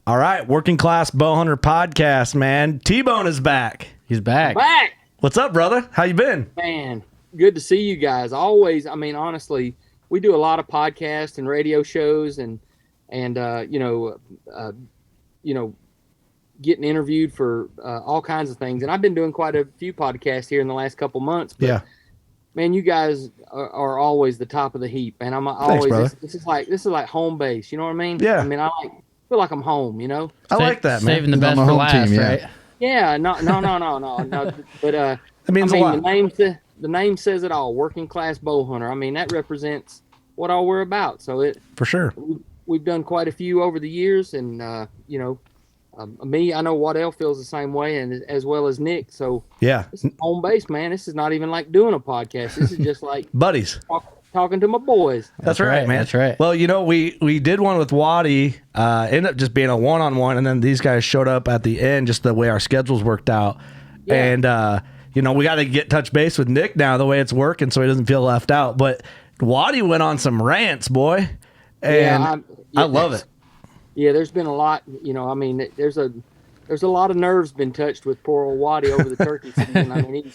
All right, Working Class Bowhunter Podcast, man. T-Bone is back. He's back. Back, What's up, brother? How you been? man. Good to see you guys. Always. I mean, honestly, we do a lot of podcasts and radio shows, and getting interviewed for all kinds of things. And I've been doing quite a few podcasts here in the last couple months. But, Yeah. man, you guys are always the top of the heap, and I'm always. brother. This is like home base. You know what I mean? Yeah. I mean, feel like I'm home. You know? I like that, man. Saving the He's on best the for home last, team, yeah. right? Yeah. No. But It means I mean, a lot. the name says it all. Working class bow hunter. I mean, that represents what all we're about. So For sure. we've done quite a few over the years, and me, I know Waddell feels the same way, and as well as Nick. So Yeah. this is home base, man. This is not even like doing a podcast. This is just like Buddies. talking to my boys. That's right, man. That's right. Well, we did one with Waddy. Ended up just being a one-on-one, and then these guys showed up at the end, just the way our schedules worked out. Yeah. And we got to get touch base with Nick now, the way it's working, so he doesn't feel left out. But Waddy went on some rants, boy, and I love it. Yeah, there's been a lot. I mean, there's a lot of nerves been touched with poor old Waddy over the turkey season. I mean,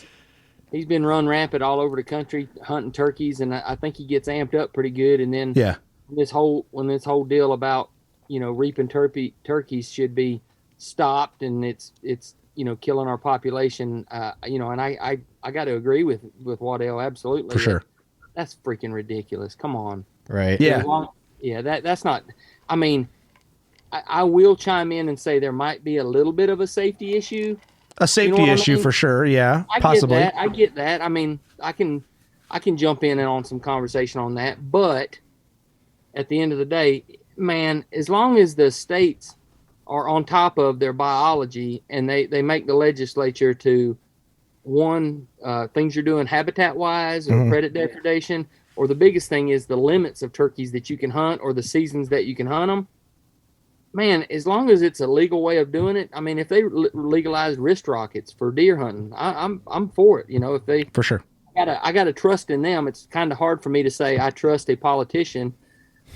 he's been run rampant all over the country hunting turkeys, and I think he gets amped up pretty good. And then when this whole deal about reaping turkeys should be stopped, and it's killing our population, and I got to agree with Waddell absolutely. For sure. That's freaking ridiculous. Come on. Right. Yeah. That's not. I mean, I will chime in and say there might be a little bit of a safety issue. A safety issue for sure. Yeah, possibly. I get that. I mean, I can jump in and on some conversation on that. But at the end of the day, man, as long as the states are on top of their biology and they make the legislature to things you're doing habitat wise or predatory depredation, or the biggest thing is the limits of turkeys that you can hunt or the seasons that you can hunt them. Man, as long as it's a legal way of doing it, I mean, if they legalized wrist rockets for deer hunting, I'm for it. If they For sure. I got to trust in them. It's kind of hard for me to say I trust a politician,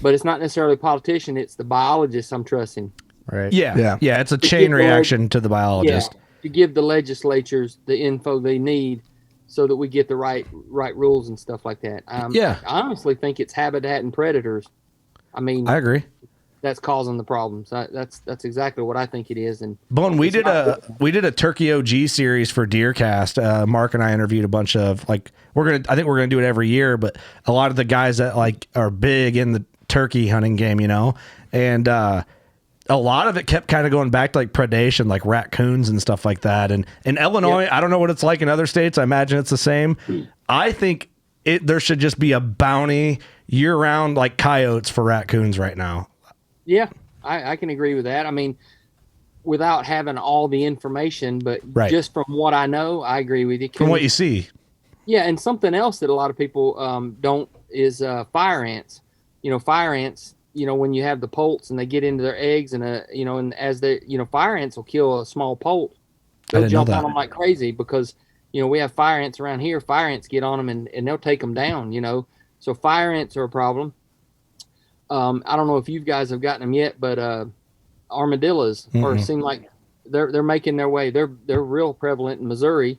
but it's not necessarily a politician. It's the biologist I'm trusting. Right. Yeah. It's a chain reaction to the biologist. Yeah, to give the legislatures the info they need so that we get the right rules and stuff like that. I honestly think it's habitat and predators. I mean, I agree. That's causing the problems. That's exactly what I think it is. And Bone, we did a Turkey OG series for Deercast. Mark and I interviewed a bunch of I think we're gonna do it every year, but a lot of the guys that are big in the turkey hunting game, and a lot of it kept kind of going back to predation, like raccoons and stuff like that. And in Illinois, I don't know what it's like in other states. I imagine it's the same. I think there should just be a bounty year round, like coyotes for raccoons right now. Yeah, I can agree with that. I mean, without having all the information, but just from what I know, I agree with you. From what you see. Yeah, and something else that a lot of people don't is fire ants. Fire ants, when you have the poults and they get into their eggs and, and as they, fire ants will kill a small poult. They'll jump on them like crazy because, we have fire ants around here. Fire ants get on them and they'll take them down, So fire ants are a problem. I don't know if you guys have gotten them yet, but armadillos seem like they're making their way. They're real prevalent in Missouri,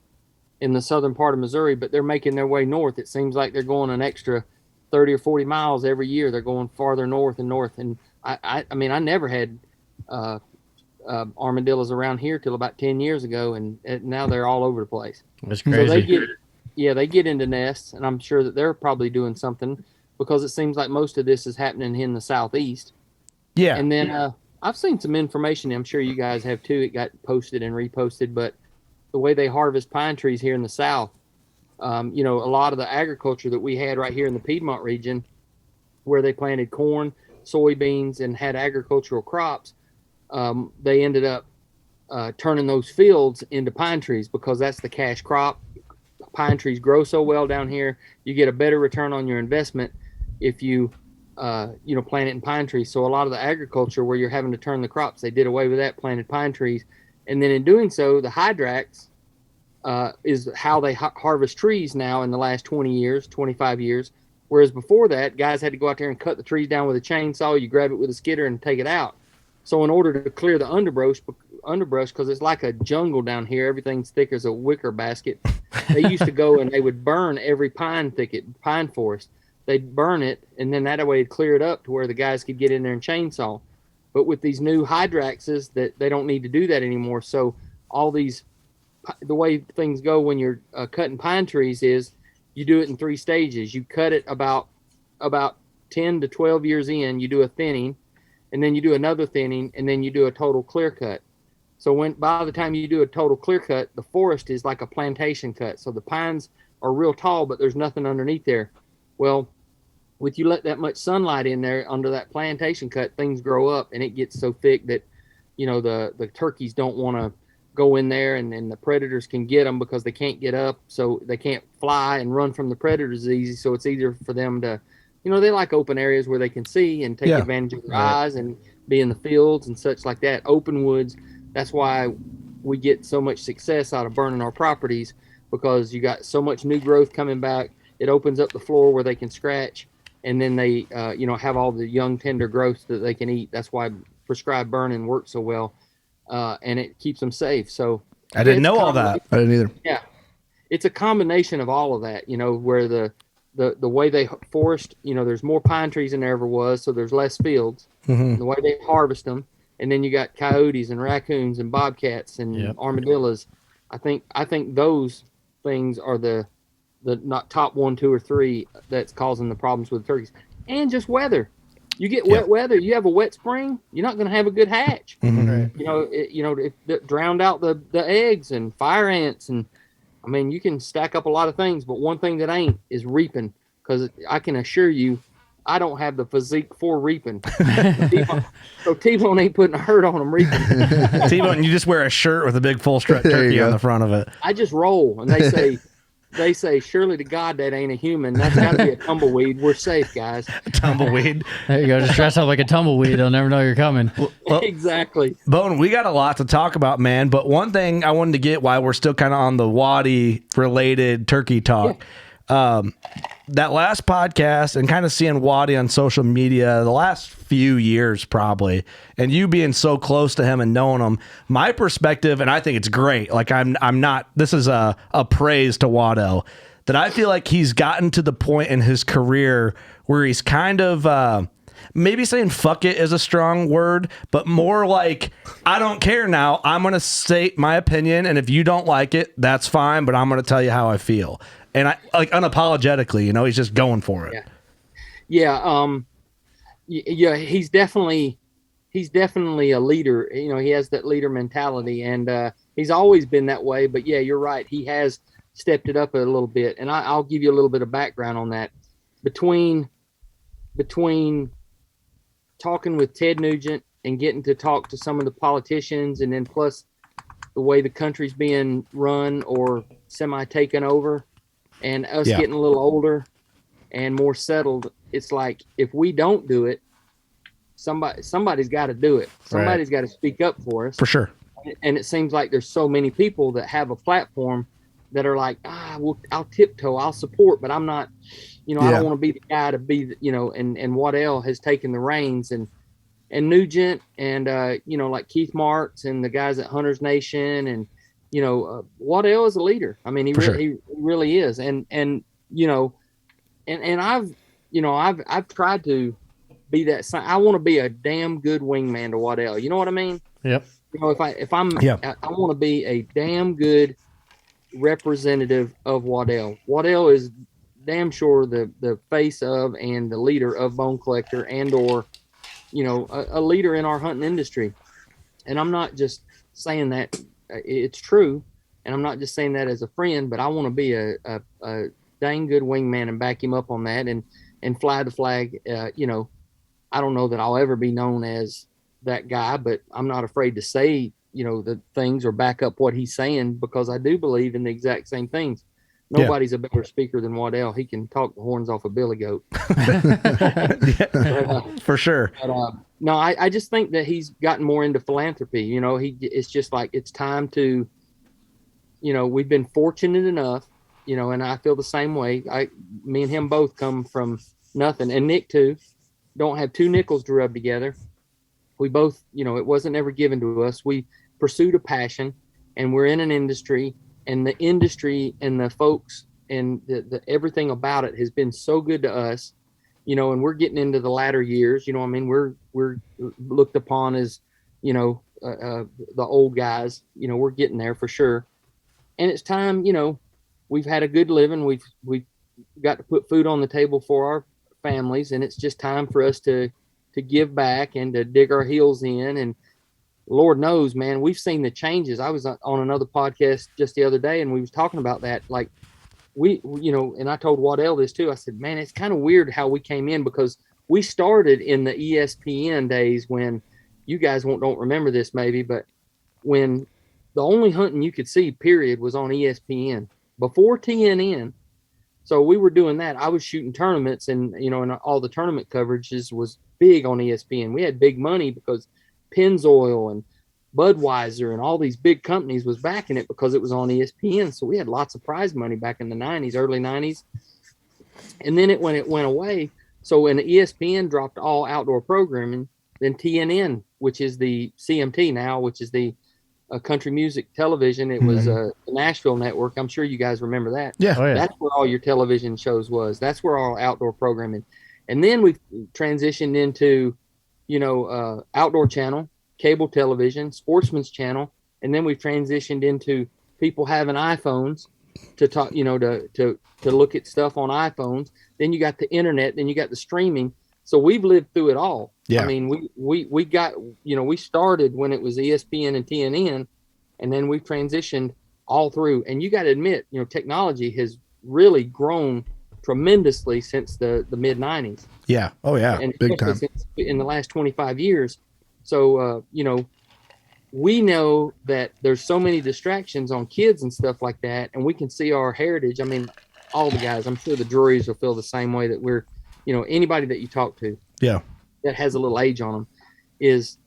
in the southern part of Missouri, but they're making their way north. It seems like they're going an extra 30 or 40 miles every year. They're going farther north and north. And I mean, I never had armadillos around here till about 10 years ago, and now they're all over the place. That's crazy. So they get into nests, and I'm sure that they're probably doing something, because it seems like most of this is happening in the southeast. Yeah. And then I've seen some information, I'm sure you guys have too. It got posted and reposted, but the way they harvest pine trees here in the south, a lot of the agriculture that we had right here in the Piedmont region, where they planted corn, soybeans, and had agricultural crops, they ended up turning those fields into pine trees because that's the cash crop. Pine trees grow so well down here. You get a better return on your investment if you plant it in pine trees. So a lot of the agriculture where you're having to turn the crops, they did away with that, planted pine trees. And then in doing so, the hydrax is how they harvest trees now in the last 20 years, 25 years. Whereas before that, guys had to go out there and cut the trees down with a chainsaw. You grab it with a skidder and take it out. So in order to clear the underbrush, because it's like a jungle down here, everything's thick as a wicker basket. They used to go and they would burn every pine forest. They'd burn it, and then that way it'd clear it up to where the guys could get in there and chainsaw. But with these new hydraxes, that they don't need to do that anymore. So all these, the way things go when you're cutting pine trees is you do it in 3 stages. You cut it about 10 to 12 years in, you do a thinning, and then you do another thinning, and then you do a total clear cut. So by the time you do a total clear cut, the forest is like a plantation cut. So the pines are real tall, but there's nothing underneath there. Well, with you let that much sunlight in there under that plantation cut, things grow up and it gets so thick that, the turkeys don't want to go in there, and the predators can get them because they can't get up. So they can't fly and run from the predators easy. So it's easier for them to, they like open areas where they can see and take advantage of their eyes and be in the fields and such like that. Open woods. That's why we get so much success out of burning our properties, because you got so much new growth coming back. It opens up the floor where they can scratch, and then they, have all the young tender growths that they can eat. That's why prescribed burning works so well, and it keeps them safe. So I didn't know all that. I didn't either. Yeah, it's a combination of all of that. Where the way they forest, there's more pine trees than there ever was, so there's less fields. Mm-hmm. The way they harvest them. And then you got coyotes and raccoons and bobcats and armadillos. I think those things are the not top 1, 2, or 3 that's causing the problems with turkeys. And just weather. You get wet weather. You have a wet spring. You're not going to have a good hatch. Mm-hmm. Right. It drowned out the eggs and fire ants, and I mean you can stack up a lot of things, but one thing that ain't is reaping. Because I can assure you, I don't have the physique for reaping. So T-Bone ain't putting a hurt on them reaping. T-Bone, you just wear a shirt with a big full strut turkey on the front of it. I just roll, and they say, surely to God that ain't a human. That's got to be a tumbleweed. We're safe, guys. Tumbleweed. There you go. Just dress up like a tumbleweed. They'll never know you're coming. Well, exactly. Bone, we got a lot to talk about, man. But one thing I wanted to get while we're still kind of on the Waddy-related turkey talk. Yeah. That last podcast and kind of seeing Waddy on social media the last few years probably, and you being so close to him and knowing him, my perspective, and I think it's great. Like I'm not, this is a praise to Waddell, that I feel like he's gotten to the point in his career where he's kind of, maybe saying fuck it is a strong word, but more like, I don't care now. I'm going to state my opinion. And if you don't like it, that's fine, but I'm going to tell you how I feel. And I like unapologetically, he's just going for it. Yeah. He's definitely a leader. He has that leader mentality, and he's always been that way. But yeah, you're right. He has stepped it up a little bit, and I'll give you a little bit of background on that. Between talking with Ted Nugent and getting to talk to some of the politicians, and then plus the way the country's being run or semi taken over, and us getting a little older and more settled, it's like if we don't do it, somebody's got to do it. Somebody's got to speak up for us. For sure. And it seems like there's so many people that have a platform that are like, I'll tiptoe, I'll support, but I'm not, I don't want to be the guy to be, and Waddell has taken the reins, and Nugent and, like Keith Marks and the guys at Hunters Nation, and, Waddell is a leader. I mean, he really is. And I've tried to be that. I want to be a damn good wingman to Waddell. You know what I mean? Yep. I want to be a damn good representative of Waddell. Waddell is damn sure the face of and the leader of Bone Collector, and or, a leader in our hunting industry. And I'm not just saying that. It's true, and I'm not just saying that as a friend, but I want to be a dang good wingman and back him up on that, and fly the flag. I don't know that I'll ever be known as that guy, but I'm not afraid to say, the things or back up what he's saying, because I do believe in the exact same things. Nobody's a better speaker than Waddell. He can talk the horns off a billy goat. For sure. But, no, I just think that he's gotten more into philanthropy. It's just like, it's time to, we've been fortunate enough, and I feel the same way. Me and him both come from nothing, and Nick too. Don't have 2 nickels to rub together. we both, it wasn't ever given to us. We pursued a passion, and we're in an industry, and the industry and the folks and the everything about it has been so good to us, and we're getting into the latter years. We're looked upon as, the old guys. We're getting there for sure, and it's time. We've had a good living. We've got to put food on the table for our families, and it's just time for us to give back and to dig our heels in. And Lord knows, man, we've seen the changes. I was on another podcast just the other day, and we was talking about that. Like and I told Waddell this too. I said, man, it's kind of weird how we came in, because we started in the ESPN days when you guys don't remember this maybe, but when the only hunting you could see, period, was on ESPN before TNN. So we were doing that. I was shooting tournaments, and and all the tournament coverages was big on ESPN. We had big money because Pennzoil and Budweiser and all these big companies was backing it because it was on ESPN. So we had lots of prize money back in the 90s, early 90s. And then when it went away, so when ESPN dropped all outdoor programming, then TNN, which is the CMT now, which is the country music television. It was the Nashville network. I'm sure you guys remember that. Yeah. Oh, yeah. That's where all your television shows was. That's where all outdoor programming. And then we transitioned into, outdoor channel, cable television, sportsman's channel. And then we've transitioned into people having iPhones to talk, to look at stuff on iPhones. Then you got the internet, then you got the streaming. So we've lived through it all. Yeah. I mean, we got, we started when it was ESPN and TNN, and then we've transitioned all through. And you got to admit, technology has really grown tremendously since the mid 90s. Yeah. Oh yeah. And big time in the last 25 years. So, we know that there's so many distractions on kids and stuff like that. And we can see our heritage. I mean, all the guys, I'm sure the Drurys will feel the same way, that we're, anybody that you talk to, that has a little age on them, is,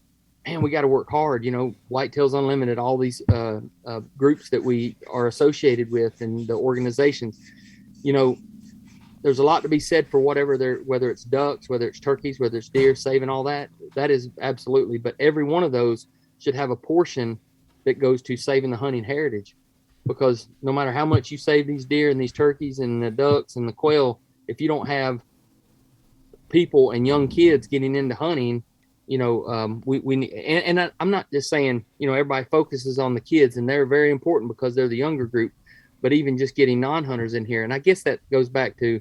man, we got to work hard. Whitetails Unlimited, all these groups that we are associated with, and the organizations. There's a lot to be said for whether it's ducks, whether it's turkeys, whether it's deer, saving all that. That is absolutely. But every one of those should have a portion that goes to saving the hunting heritage, because no matter how much you save these deer and these turkeys and the ducks and the quail, if you don't have people and young kids getting into hunting, we need, and I'm not just saying, everybody focuses on the kids, and they're very important because they're the younger group, but even just getting non-hunters in here. And I guess that goes back to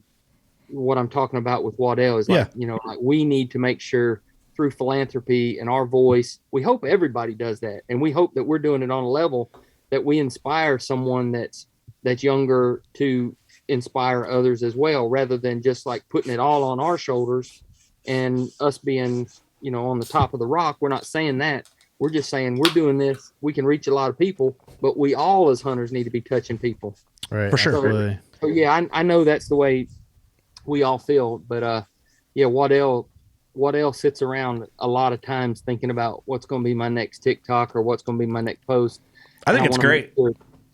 what I'm talking about with Waddell is like, like we need to make sure through philanthropy and our voice, we hope everybody does that. And we hope that we're doing it on a level that we inspire someone that's younger to inspire others as well, rather than just like putting it all on our shoulders and us being, on the top of the rock. We're not saying that. We're just saying we're doing this. We can reach a lot of people, but we all as hunters need to be touching people. Right. For sure. So yeah, I know that's the way we all feel, but Waddell sits around a lot of times thinking about what's going to be my next TikTok or what's going to be my next post. I think it's great.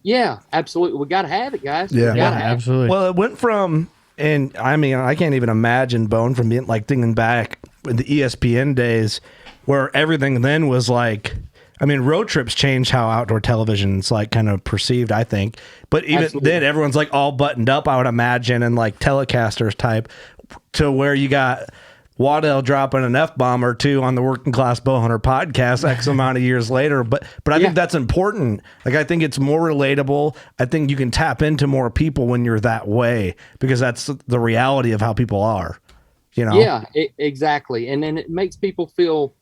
Yeah, absolutely. We got to have it, guys. Yeah, absolutely. Well, it went from, and I mean, I can't even imagine, Bone, from being like thinking back in the ESPN days where everything then was like, I mean, road trips changed how outdoor television's like kind of perceived, I think. But even then, everyone's like all buttoned up, I would imagine, and like telecasters type, to where you got Waddell dropping an F-bomb or two on the Working Class Bowhunter podcast X amount of years later. But I think that's important. Like, I think it's more relatable. I think you can tap into more people when you're that way, because that's the reality of how people are, Yeah, exactly. And then it makes people feel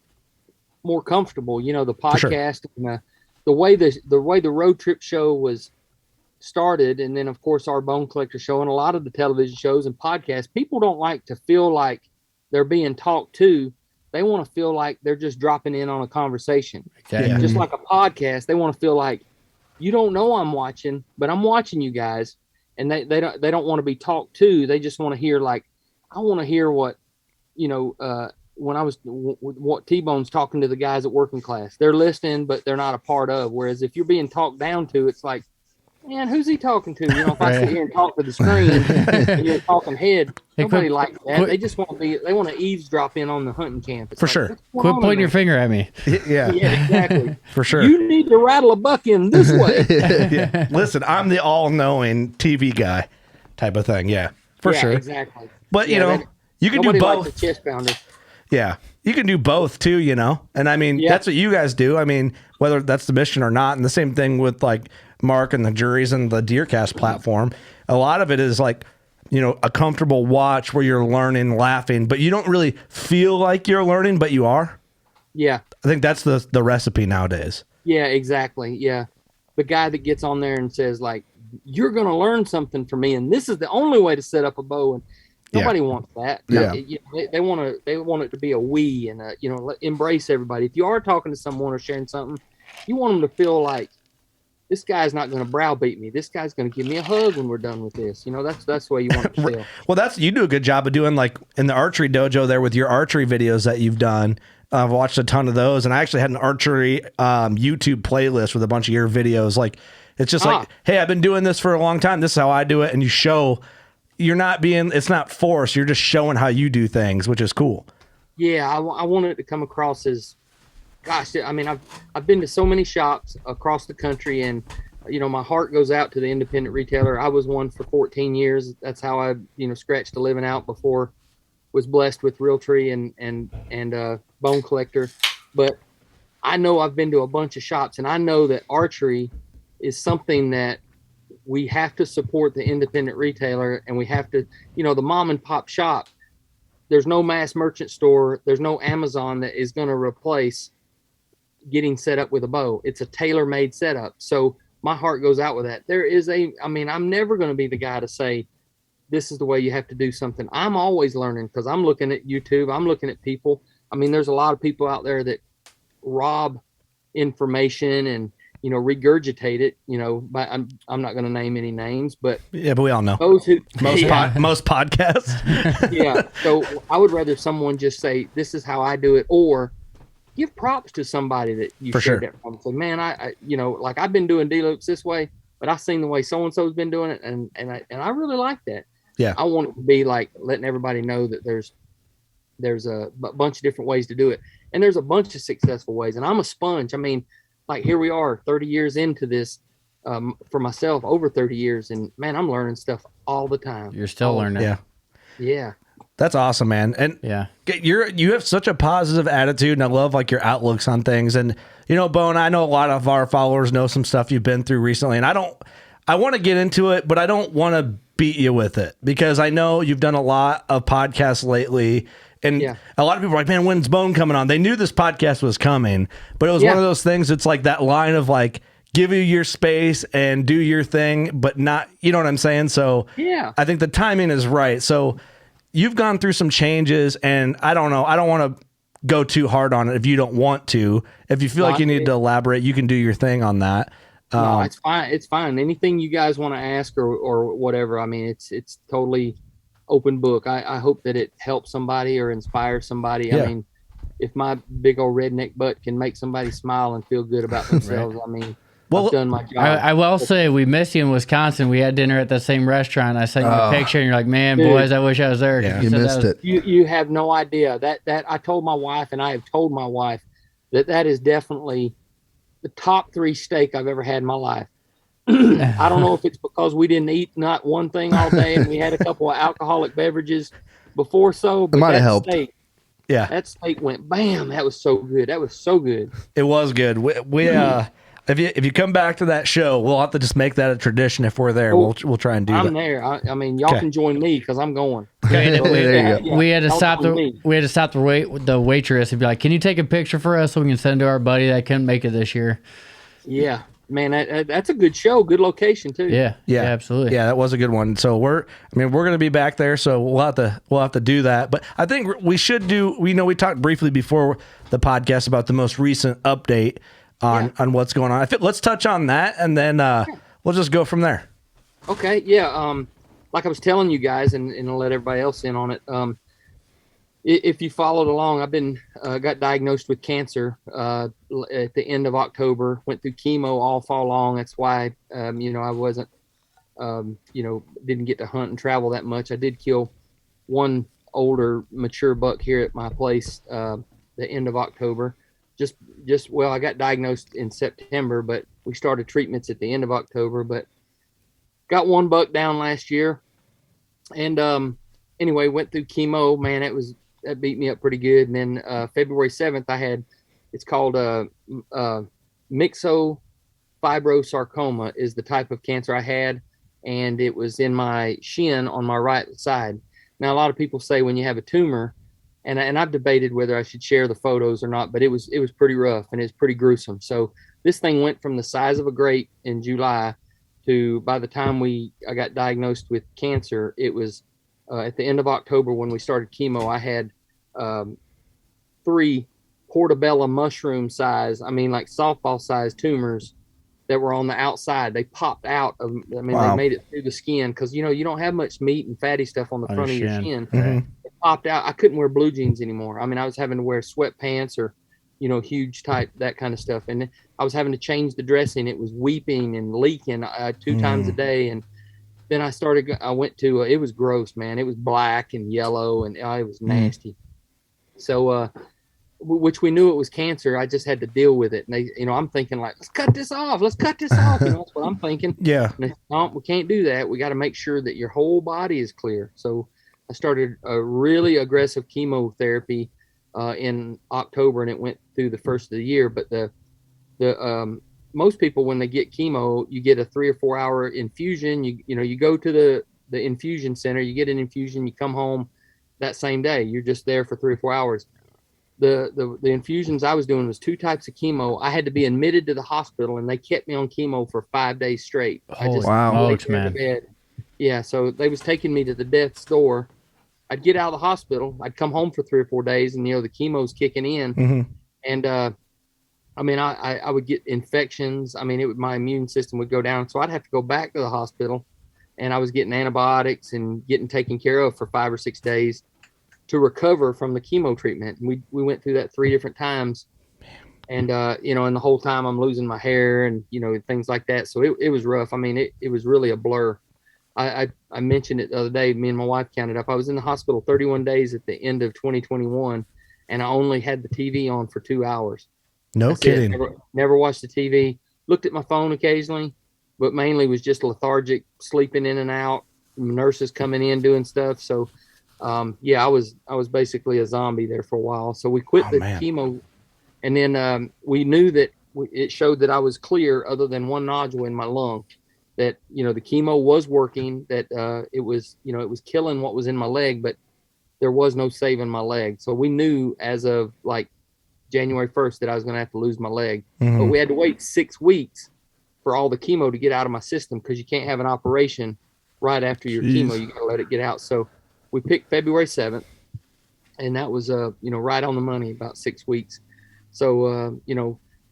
more comfortable, the podcast and the way the road trip show was started. And then of course our Bone Collector show and a lot of the television shows and podcasts, people don't like to feel like they're being talked to. They want to feel like they're just dropping in on a conversation. Okay. Yeah. Just like a podcast, they want to feel like, you don't know I'm watching, but I'm watching you guys. And they don't want to be talked to. They just want to hear, like, I want to hear what, when I was what T-Bone's talking to the guys at Working Class, they're listening, but they're not a part of. Whereas if you're being talked down to, it's like, man, who's he talking to? You know, if I sit here and talk to the screen and you're talking head, nobody likes that. They just want they want to eavesdrop in on the hunting camp. It's for sure. Quit pointing your finger at me. Yeah, exactly. For sure. You need to rattle a buck in this way. Yeah. Listen, I'm the all-knowing TV guy type of thing. Yeah, for sure. Exactly. But you know, you can do both. Likes a chest pounder. Yeah, you can do both too, you know? And I mean, that's what you guys do. I mean, whether that's the mission or not. And the same thing with like Mark and the juries and the DeerCast platform. A lot of it is like, you know, a comfortable watch where you're learning, laughing, but you don't really feel like you're learning, but you are. Yeah. I think that's the recipe nowadays. Yeah, exactly. Yeah. The guy that gets on there and says like, you're going to learn something from me. And this is the only way to set up a bow. And nobody wants that. Yeah. They want it to be a we and embrace everybody. If you are talking to someone or sharing something, you want them to feel like this guy's not going to browbeat me. This guy's going to give me a hug when we're done with this. You know, that's the way you want it to feel. Well, you do a good job of doing like in the archery dojo there with your archery videos that you've done. I've watched a ton of those, and I actually had an archery YouTube playlist with a bunch of your videos. Like, it's just like, hey, I've been doing this for a long time. This is how I do it, and you show. It's not forced. You're just showing how you do things, which is cool. Yeah, I want it to come across as, gosh, I mean, I've been to so many shops across the country, and you know, my heart goes out to the independent retailer. I was one for 14 years. That's how I, scratched a living out before was blessed with realty and bone collector. But I know I've been to a bunch of shops, and I know that archery is something that we have to support the independent retailer, and we have to, the mom and pop shop. There's no mass merchant store. There's no Amazon that is going to replace getting set up with a bow. It's a tailor-made setup. So my heart goes out with that. I'm never going to be the guy to say, this is the way you have to do something. I'm always learning because I'm looking at YouTube. I'm looking at people. I mean, there's a lot of people out there that rob information and, regurgitate it, but I'm not going to name any names, but yeah, but we all know those who most podcasts. Yeah. So I would rather someone just say, this is how I do it, or give props to somebody that you shared that from. Say, man, I like I've been doing D-loops this way, but I've seen the way so-and-so's been doing it. And I really like that. Yeah. I want it to be like letting everybody know that there's a bunch of different ways to do it. And there's a bunch of successful ways. And I'm a sponge. I mean, like here we are 30 years into this, for myself, over 30 years. And man, I'm learning stuff all the time. You're still learning. Yeah. Yeah. That's awesome, man. And you have such a positive attitude, and I love like your outlooks on things. And Bone, I know a lot of our followers know some stuff you've been through recently, and I want to get into it, but I don't want to beat you with it because I know you've done a lot of podcasts lately. And a lot of people are like, man, when's Bone coming on? They knew this podcast was coming, but it was one of those things. It's like that line of like, give you your space and do your thing, but not, you know what I'm saying? So I think the timing is right. So you've gone through some changes, and I don't know. I don't want to go too hard on it if you don't want to. If you feel like you need to elaborate, you can do your thing on that. No, it's fine. It's fine. Anything you guys want to ask or whatever. I mean, it's totally open book. I hope that it helps somebody or inspires somebody. I mean, if my big old redneck butt can make somebody smile and feel good about themselves, I mean, I've done my job. I will say we missed you in Wisconsin. We had dinner at the same restaurant. I sent you a picture, and you're like, man, dude, boys, I wish I was there. Yeah, you missed it. You have no idea. That I told my wife, and I have told my wife that is definitely the top 3 steak I've ever had in my life. I don't know if it's because we didn't eat not one thing all day and we had a couple of alcoholic beverages before, but it might have helped. Steak, that steak went bam. That was so good. That was so good. It was good. We if you come back to that show, we'll have to just make that a tradition. If we're there, we'll try and do that. I'm there. I mean, y'all can join me because I'm going. Okay, we had to stop the waitress and be like, "Can you take a picture for us so we can send to our buddy that couldn't make it this year?" Yeah, man, that's a good show, good location too. Yeah, absolutely. Yeah, that was a good one. So we're going to be back there, so we'll have to do that. But I think we should do. We talked briefly before the podcast about the most recent update on what's going on. Let's touch on that, and then we'll just go from there. Okay, yeah. Like I was telling you guys, and I'll let everybody else in on it. if you followed along, I've been got diagnosed with cancer at the end of October. Went through chemo all fall long. That's why I wasn't didn't get to hunt and travel that much. I did kill one older mature buck here at my place the end of October. Well, I got diagnosed in September, but we started treatments at the end of October. But got one buck down last year, and anyway, went through chemo. Man, that beat me up pretty good. And then February 7th, it's called myxofibrosarcoma is the type of cancer I had, and it was in my shin on my right side. Now, a lot of people say when you have a tumor, and I've debated whether I should share the photos or not, but it was pretty rough and it's pretty gruesome. So this thing went from the size of a grape in July to, by the time I got diagnosed with cancer, it was at the end of October when we started chemo. I had 3 portobello mushroom size, like softball size tumors that were on the outside. They popped out of, wow. They made it through the skin because, you don't have much meat and fatty stuff on the front of your shin. Mm-hmm. It popped out. I couldn't wear blue jeans anymore. I was having to wear sweatpants or, huge type, that kind of stuff. And I was having to change the dressing. It was weeping and leaking 2 times a day. And then I went to, it was gross, man. It was black and yellow and it was nasty. So, which we knew it was cancer. I just had to deal with it. And I'm thinking like, let's cut this off. That's what I'm thinking. Yeah. And no, we can't do that. We got to make sure that your whole body is clear. So I started a really aggressive chemotherapy in October, and it went through the first of the year. But the most people, when they get chemo, you get a 3 or 4 hour infusion. You go to the infusion center, you get an infusion, you come home that same day. You're just there for 3 or 4 hours. The infusions I was doing was 2 types of chemo. I had to be admitted to the hospital, and they kept me on chemo for 5 days straight. Wow, man. Yeah, so they was taking me to the death's door. I'd get out of the hospital. I'd come home for 3 or 4 days, and the chemo's kicking in, mm-hmm. and I would get infections. My immune system would go down, so I'd have to go back to the hospital, and I was getting antibiotics and getting taken care of for 5 or 6 days to recover from the chemo treatment. And we went through that 3 different times, and and the whole time I'm losing my hair and things like that. So it was rough. It was really a blur. I mentioned it the other day. Me and my wife counted up. I was in the hospital 31 days at the end of 2021, and I only had the TV on for 2 hours. No kidding. Never watched the TV. Looked at my phone occasionally, but mainly was just lethargic, sleeping in and out. Nurses coming in doing stuff. So, I was basically a zombie there for a while. So we quit chemo, and then we knew that it showed that I was clear, other than one nodule in my lung. That the chemo was working. That it was killing what was in my leg, but there was no saving my leg. So we knew as of like January 1st that I was going to have to lose my leg. Mm-hmm. But we had to wait 6 weeks for all the chemo to get out of my system, because you can't have an operation right after your chemo. You got to let it get out. So we picked February 7th, and that was right on the money, about 6 weeks. So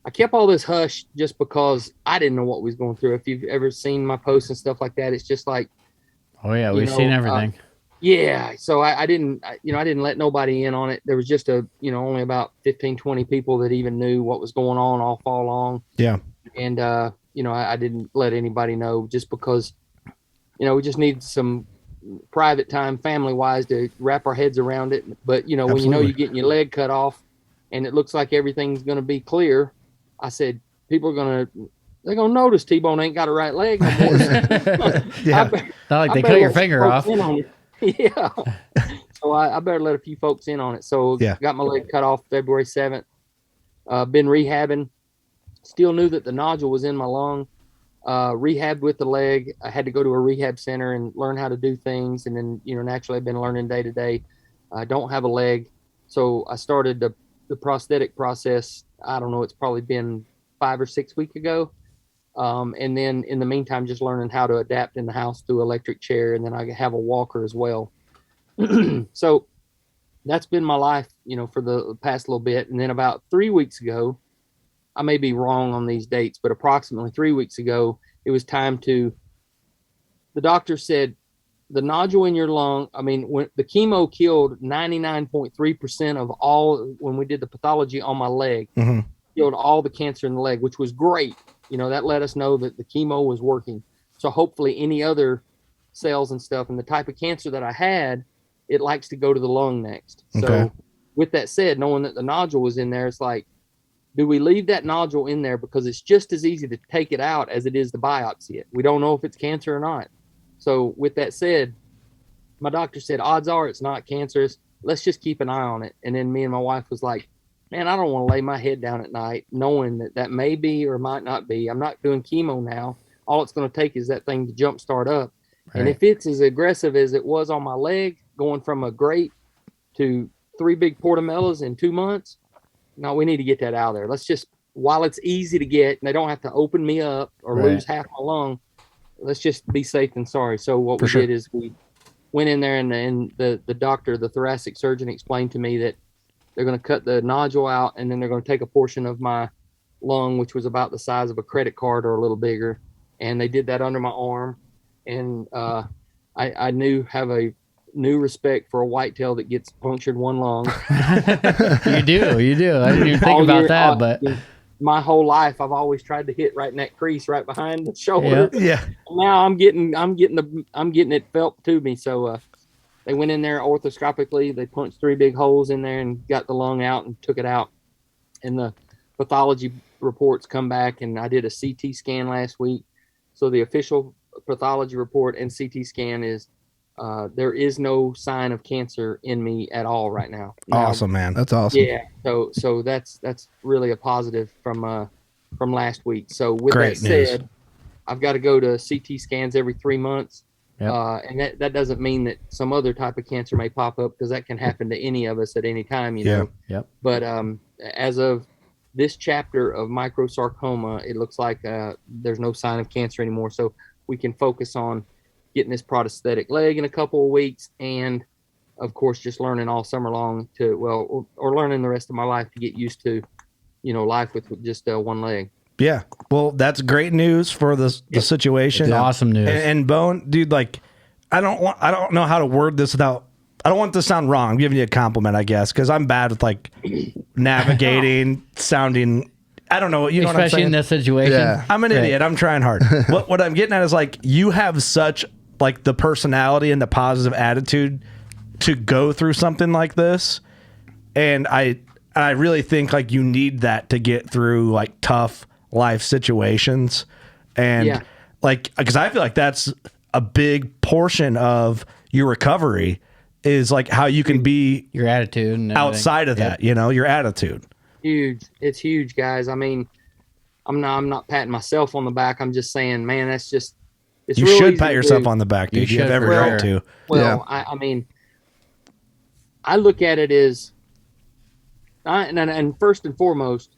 I kept all this hush just because I didn't know what we was going through. If you've ever seen my posts and stuff like that, it's just like, oh yeah, we've seen everything. Yeah. So I didn't let nobody in on it. There was just only about 15, 20 people that even knew what was going on all fall long. Yeah. And, I didn't let anybody know, just because, we just need some private time, family wise, to wrap our heads around it. But, when you're getting your leg cut off and it looks like everything's going to be clear, I said, people they're going to notice T-Bone ain't got a right leg no more. Yeah. Not like they cut your finger off. Yeah. So I better let a few folks in on it. So got my leg cut off February 7th. Been rehabbing. Still knew that the nodule was in my lung. Rehabbed with the leg. I had to go to a rehab center and learn how to do things. And then, naturally I've been learning day to day. I don't have a leg. So I started the prosthetic process. I don't know, it's probably been 5 or 6 weeks ago. And then in the meantime, just learning how to adapt in the house through electric chair. And then I have a walker as well. So that's been my life, for the past little bit. And then about 3 weeks ago, I may be wrong on these dates, but approximately 3 weeks ago, it was time the doctor said, the nodule in your lung, I mean, when the chemo killed 99.3% of all, when we did the pathology on my leg, killed all the cancer in the leg, which was great. You know, that let us know that the chemo was working. So hopefully any other cells and stuff, and the type of cancer that I had, it likes to go to the lung next. So with that said, knowing that the nodule was in there, it's like, do we leave that nodule in there? Because it's just as easy to take it out as it is to biopsy it. We don't know if it's cancer or not. So with that said, my doctor said, odds are it's not cancerous. Let's just keep an eye on it. And then me and my wife was like, man, I don't want to lay my head down at night knowing that that may be or might not be. I'm not doing chemo now. All it's going to take is that thing to jump start up. Right. And if it's as aggressive as it was on my leg, going from a grate to 3 big portamellas in 2 months, no, we need to get that out of there. Let's just, while it's easy to get, and they don't have to open me up or lose half my lung, let's just be safe than sorry. So what we did is we went in there, and the doctor, the thoracic surgeon, explained to me that they're going to cut the nodule out, and then they're going to take a portion of my lung, which was about the size of a credit card or a little bigger. And they did that under my arm. And I have a new respect for a whitetail that gets punctured one lung. You do. I didn't even think about that, but my whole life I've always tried to hit right in that crease right behind the shoulder. Yeah. Now I'm getting it felt to me. So they went in there orthoscopically. They punched 3 big holes in there and got the lung out and took it out. And the pathology reports come back, and I did a CT scan last week. So the official pathology report and CT scan is there is no sign of cancer in me at all right now. Awesome, man. That's awesome. Yeah. So that's really a positive from last week. So with that said, I've got to go to CT scans every 3 months. Yep. And that doesn't mean that some other type of cancer may pop up, because that can happen to any of us at any time, you know. Yep. But as of this chapter of microsarcoma, it looks like there's no sign of cancer anymore. So we can focus on getting this prosthetic leg in a couple of weeks, and of course just learning all summer long or learning the rest of my life to get used to, you know, life with just one leg. Yeah. Well, that's great news for the situation. It's awesome news. And Bone, dude, like, I don't know how to word this without, I don't want it to sound wrong. I'm giving you a compliment, I guess, because I'm bad with like navigating, sounding, I don't know. You know what I'm saying? Especially in this situation. Yeah. I'm an idiot. I'm trying hard. What I'm getting at is like, you have such like the personality and the positive attitude to go through something like this. And I really think like you need that to get through like tough life situations. And like, because I feel like that's a big portion of your recovery is like how you can be your attitude and outside of that, you know, your attitude. Huge. It's huge, guys. I mean, I'm not patting myself on the back. I'm just saying, man, that's just, it's you real should easy pat yourself on the back, dude. You have every right to. Well, I mean, I look at it as, and first and foremost,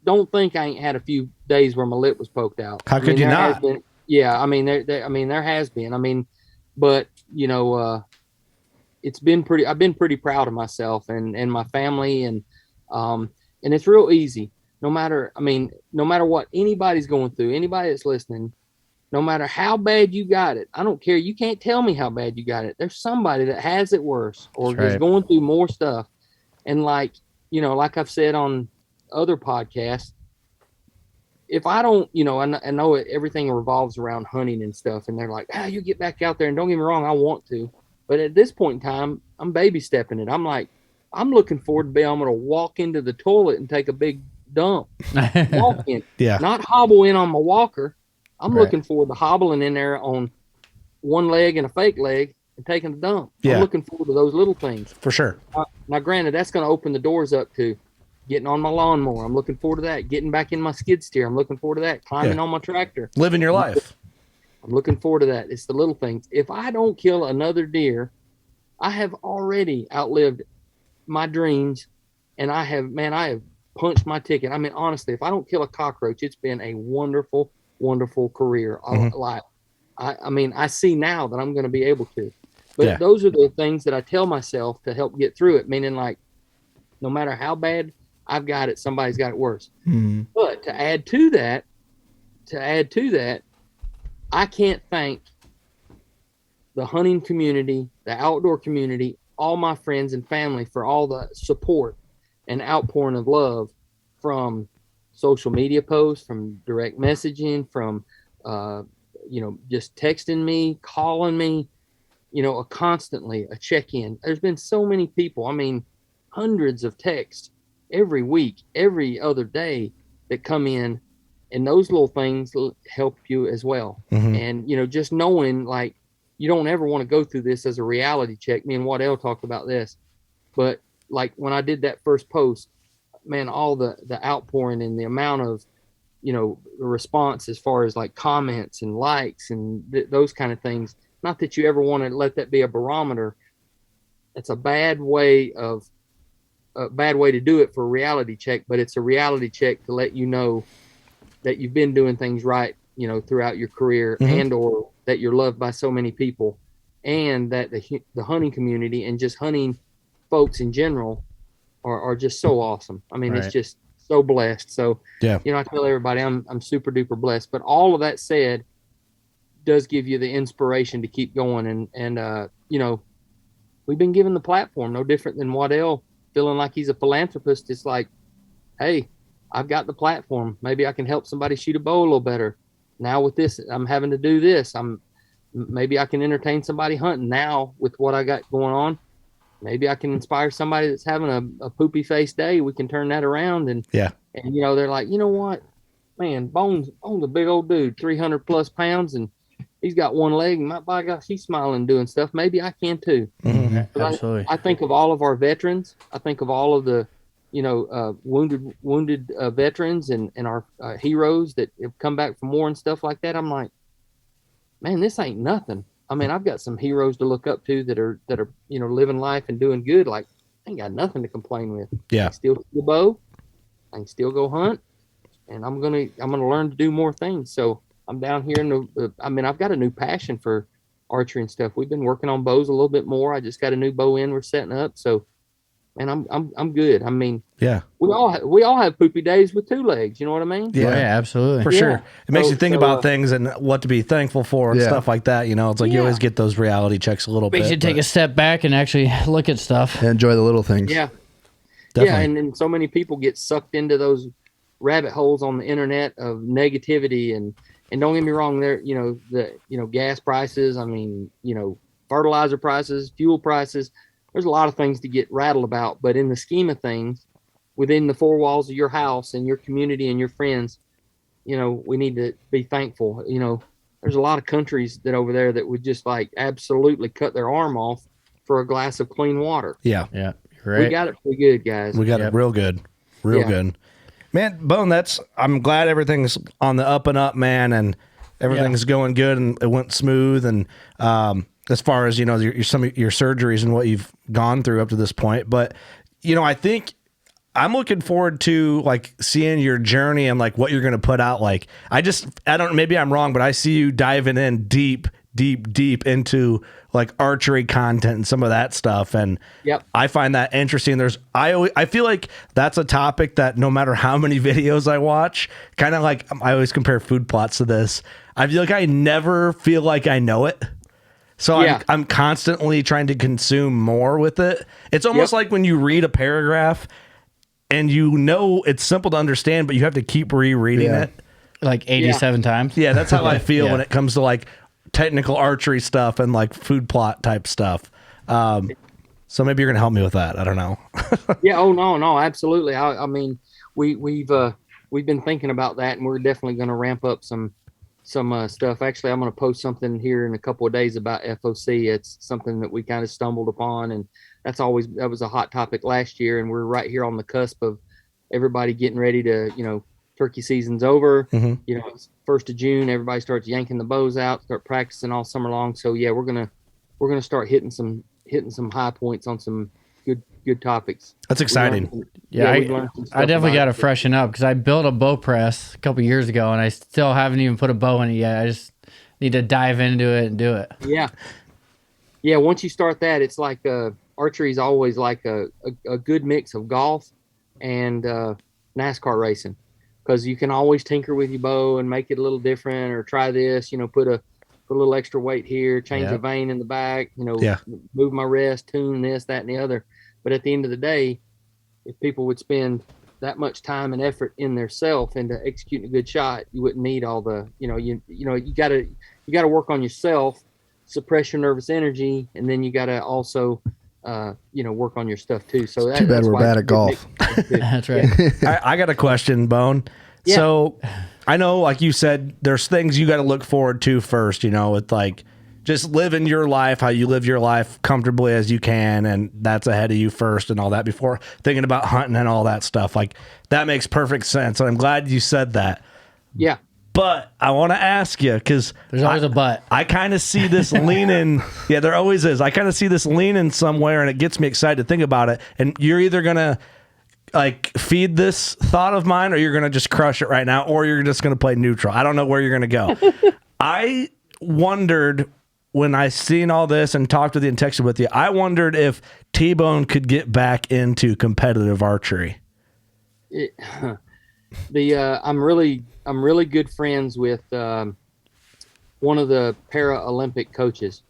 don't think I ain't had a few days where my lip was poked out. How could you not? Yeah, I mean, there has been. I mean, but you know, it's been pretty. I've been pretty proud of myself and my family, and it's real easy. No matter what anybody's going through, anybody that's listening, no matter how bad you got it, I don't care. You can't tell me how bad you got it. There's somebody that has it worse or is going through more stuff. And like, you know, like I've said on other podcasts, if I don't, you know, I know everything revolves around hunting and stuff, and they're like, you get back out there, and don't get me wrong, I want to. But at this point in time, I'm baby stepping it. I'm like, I'm looking forward to being able to walk into the toilet and take a big dump. Walk in. Not hobble in on my walker. I'm looking forward to hobbling in there on one leg and a fake leg and taking a dump. I'm looking forward to those little things. For sure. Now, granted, that's going to open the doors up to getting on my lawnmower. I'm looking forward to that. Getting back in my skid steer. I'm looking forward to that. Climbing on my tractor. Living your life. I'm looking forward to that. It's the little things. If I don't kill another deer, I have already outlived my dreams, and I have punched my ticket. I mean, honestly, if I don't kill a cockroach, it's been a wonderful, wonderful career. Like, I mean, I see now that I'm going to be able to. But those are the things that I tell myself to help get through it, meaning like, no matter how bad I've got it, somebody's got it worse. But to add to that, I can't thank the hunting community, the outdoor community, all my friends and family for all the support and outpouring of love from social media posts, from direct messaging, from, just texting me, calling me, constantly a check-in. There's been so many people, I mean, hundreds of texts every week, every other day that come in, and those little things help you as well. Mm-hmm. And, just knowing, like, you don't ever want to go through this as a reality check. Me and Waddell talked about this, but like when I did that first post, man, all the outpouring and the amount of, response as far as like comments and likes and those kind of things. Not that you ever want to let that be a barometer. It's a bad way to do it for a reality check, but it's a reality check to let you know that you've been doing things right, throughout your career, mm-hmm. and or that you're loved by so many people, and that the hunting community and just hunting folks in general are just so awesome. I mean, right. It's just so blessed. So, yeah, I tell everybody I'm super duper blessed, but all of that said does give you the inspiration to keep going. And we've been given the platform, no different than Waddell feeling like he's a philanthropist. It's like, hey, I've got the platform. Maybe I can help somebody shoot a bow a little better. Now with this, I'm having to do this. Maybe I can entertain somebody hunting now with what I got going on. Maybe I can inspire somebody that's having a poopy face day. We can turn that around. And they're like, you know what, man, Bone's a big old dude, 300 plus pounds, and he's got one leg, and by gosh, he's smiling doing stuff. Maybe I can too. Mm-hmm. Absolutely. I think of all of our veterans. I think of all of the, wounded veterans and our heroes that have come back from war and stuff like that. I'm like, man, this ain't nothing. I mean, I've got some heroes to look up to that are living life and doing good. Like, I ain't got nothing to complain with. Yeah. I can still shoot a bow. I can still go hunt, and I'm gonna learn to do more things. So I'm down here I've got a new passion for archery and stuff. We've been working on bows a little bit more. I just got a new bow we're setting up. So, man, I'm good. I mean, yeah, we all have poopy days with two legs. You know what I mean? Yeah, absolutely, for sure. It makes you think about things and what to be thankful for and stuff like that. It's like you always get those reality checks a little bit. You should take a step back and actually look at stuff and enjoy the little things. Yeah, definitely. Yeah, and then so many people get sucked into those rabbit holes on the internet of negativity and don't get me wrong, there, gas prices. I mean, fertilizer prices, fuel prices. There's a lot of things to get rattled about, but in the scheme of things, within the four walls of your house and your community and your friends, we need to be thankful. There's a lot of countries that over there that would just like absolutely cut their arm off for a glass of clean water. Yeah. Yeah. Right. We got it pretty good, guys. We got it real good. Real good. Man, Bone, I'm glad everything's on the up and up, man, and everything's going good and it went smooth. And as far as, some of your surgeries and what you've gone through up to this point. But, I think I'm looking forward to like seeing your journey and like what you're going to put out. Like, maybe I'm wrong, but I see you diving in deep into like archery content and some of that stuff. And I find that interesting. I feel like that's a topic that no matter how many videos I watch, kind of like I always compare food plots to this. I feel like I never feel like I know it. So I'm constantly trying to consume more with it. It's almost like when you read a paragraph and it's simple to understand, but you have to keep rereading it. Like 87 times. Yeah, that's how I feel when it comes to like technical archery stuff and like food plot type stuff. So maybe you're gonna help me with that. I don't know. Yeah. Oh no, absolutely. I mean, we've been thinking about that, and we're definitely gonna ramp up some stuff. Actually, I'm gonna post something here in a couple of days about FOC. It's something that we kind of stumbled upon, and that was a hot topic last year, and we're right here on the cusp of everybody getting ready to, turkey season's over. Mm-hmm. It's 1st of June. Everybody starts yanking the bows out, start practicing all summer long. So yeah, we're gonna start hitting some high points on some good topics. That's exciting. I definitely got to freshen up because I built a bow press a couple years ago, and I still haven't even put a bow in it yet. I just need to dive into it and do it. Yeah. Once you start that, it's like archery is always like a good mix of golf and NASCAR racing. Because you can always tinker with your bow and make it a little different, or try this, put put a little extra weight here, change a vein in the back, move my rest, tune this, that, and the other. But at the end of the day, if people would spend that much time and effort in their self into executing a good shot, you wouldn't need all the, you gotta work on yourself, suppress your nervous energy, and then you gotta also, work on your stuff too. So too bad we're bad at golf. That's right. I got a question, Bone. Yeah. So I know, like you said, there's things you got to look forward to first, with like just living your life, how you live your life comfortably as you can. And that's ahead of you first and all that before thinking about hunting and all that stuff. Like that makes perfect sense. And I'm glad you said that. Yeah. But I want to ask you, because there's always a but. I kind of see this leaning. Yeah, there always is. I kind of see this leaning somewhere, and it gets me excited to think about it. And you're either going to like feed this thought of mine, or you're going to just crush it right now, or you're just going to play neutral. I don't know where you're going to go. I wondered when I seen all this and talked with you and texted with you, I wondered if T-Bone could get back into competitive archery. I'm really good friends with one of the Paralympic coaches,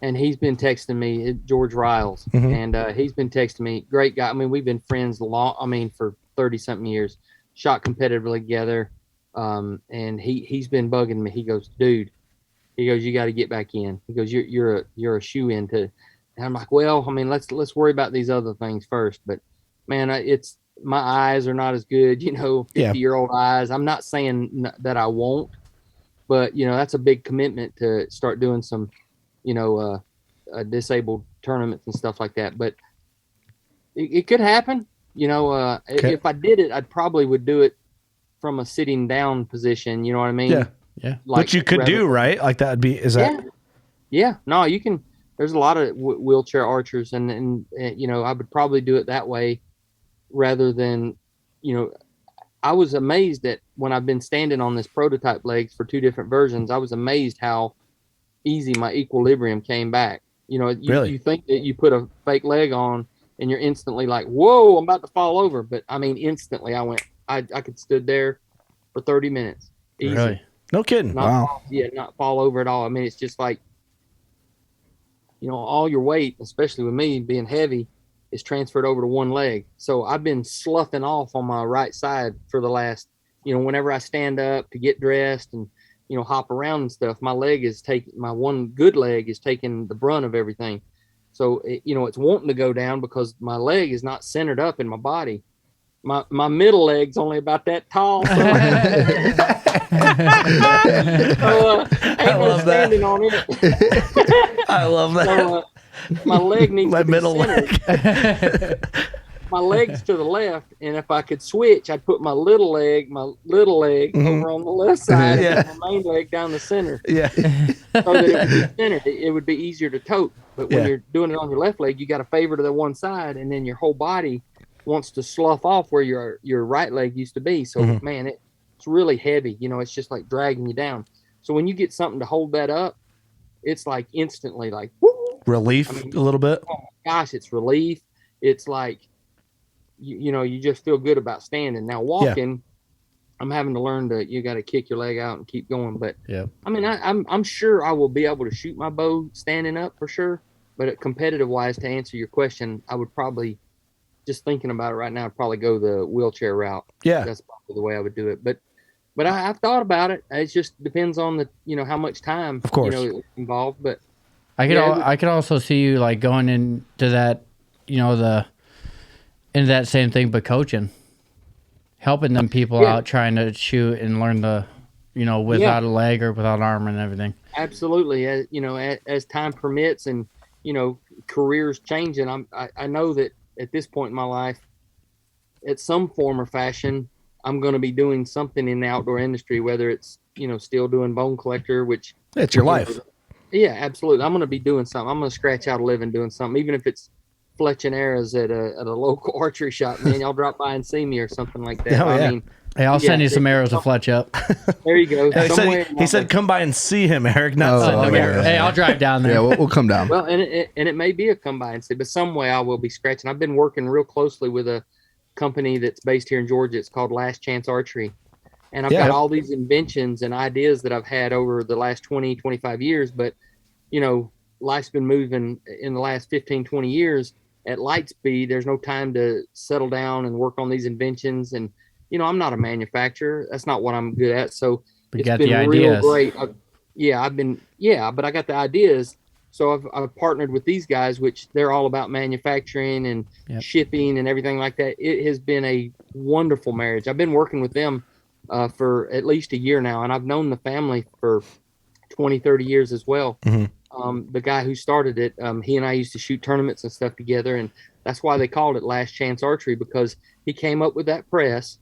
and he's been texting me, George Riles, and he's been texting me. Great guy. I mean, we've been friends for 30 something years, shot competitively together. And he's been bugging me. He goes, dude, you got to get back in. He goes, you're a shoe in to, and I'm like, well, I mean, let's worry about these other things first. But man, my eyes are not as good, 50-year-old eyes. I'm not saying that I won't, but that's a big commitment to start doing some, disabled tournaments and stuff like that. But it could happen, okay. If I did it, I probably would do it from a sitting down position. You know what I mean? Yeah. Yeah. Like, but you could do, right? Like that would be, is that? Yeah. No, you can, there's a lot of wheelchair archers and I would probably do it that way rather than, I was amazed that when I've been standing on this prototype legs for 2 different versions, I was amazed how easy my equilibrium came back. Really? You think that you put a fake leg on and you're instantly like, whoa, I'm about to fall over. But I mean, instantly I could stood there for 30 minutes. Easy. Really? No kidding. Wow. Not fall over at all. I mean, it's just like, all your weight, especially with me being heavy, is transferred over to one leg. So I've been sloughing off on my right side for the last, whenever I stand up to get dressed and, hop around and stuff, my one good leg is taking the brunt of everything. So, it's wanting to go down because my leg is not centered up in my body. My middle leg's only about that tall. So, I love that. On it. I love that. So, my leg needs my to be middle centered. leg. My leg's to the left, and if I could switch, I'd put my little leg over on the left side, and my main leg down the center. Yeah. So that it would be centered. It would be easier to tote. But when you're doing it on your left leg, you got to favor to the one side, and then your whole body wants to slough off where your right leg used to be. So man, it's really heavy. It's just like dragging you down. So when you get something to hold that up, it's like instantly like woo! Relief. A little bit. Oh my gosh, it's relief. It's like you just feel good about standing. Now walking, I'm having to learn you got to kick your leg out and keep going. But I mean, I'm sure I will be able to shoot my bow standing up for sure. But competitive wise, to answer your question, I would probably, just thinking about it right now, I'd probably go the wheelchair route. Yeah, that's probably the way I would do it. But I've thought about it. It just depends on the how much time, of course, involved. But I could also see you like going into that, into that same thing, but coaching, helping them people out trying to shoot and learn the, without a leg or without arm and everything. Absolutely. As time permits and, careers changing, I know that at this point in my life, at some form or fashion, I'm going to be doing something in the outdoor industry, whether it's, still doing bone collector, which it's your life. Yeah, absolutely. I'm going to be doing something. I'm going to scratch out a living doing something, even if it's fletching arrows at a local archery shop. Man, y'all drop by and see me or something like that. I mean, hey, I'll send you some arrows to fletch up. There you go. He said, "Come by and see him, Eric." Hey, I'll drive down there. Yeah, we'll come down. Well, and it may be a come by and see, but some way I will be scratching. I've been working real closely with a company that's based here in Georgia. It's called Last Chance Archery, And I've got all these inventions and ideas that I've had over the last 20, 25 years. But, you know, life's been moving in the last 15, 20 years at light speed. There's no time to settle down and work on these inventions. And, you know, I'm not a manufacturer. That's not what I'm good at. So it's been real great. But I got the ideas. So I've partnered with these guys, which they're all about manufacturing and shipping and everything like that. It has been a wonderful marriage. I've been working with them for at least a year now, and I've known the family for 20, 30 years as well. The guy who started it, he and I used to shoot tournaments and stuff together, and that's why they called it Last Chance Archery, because he came up with that press,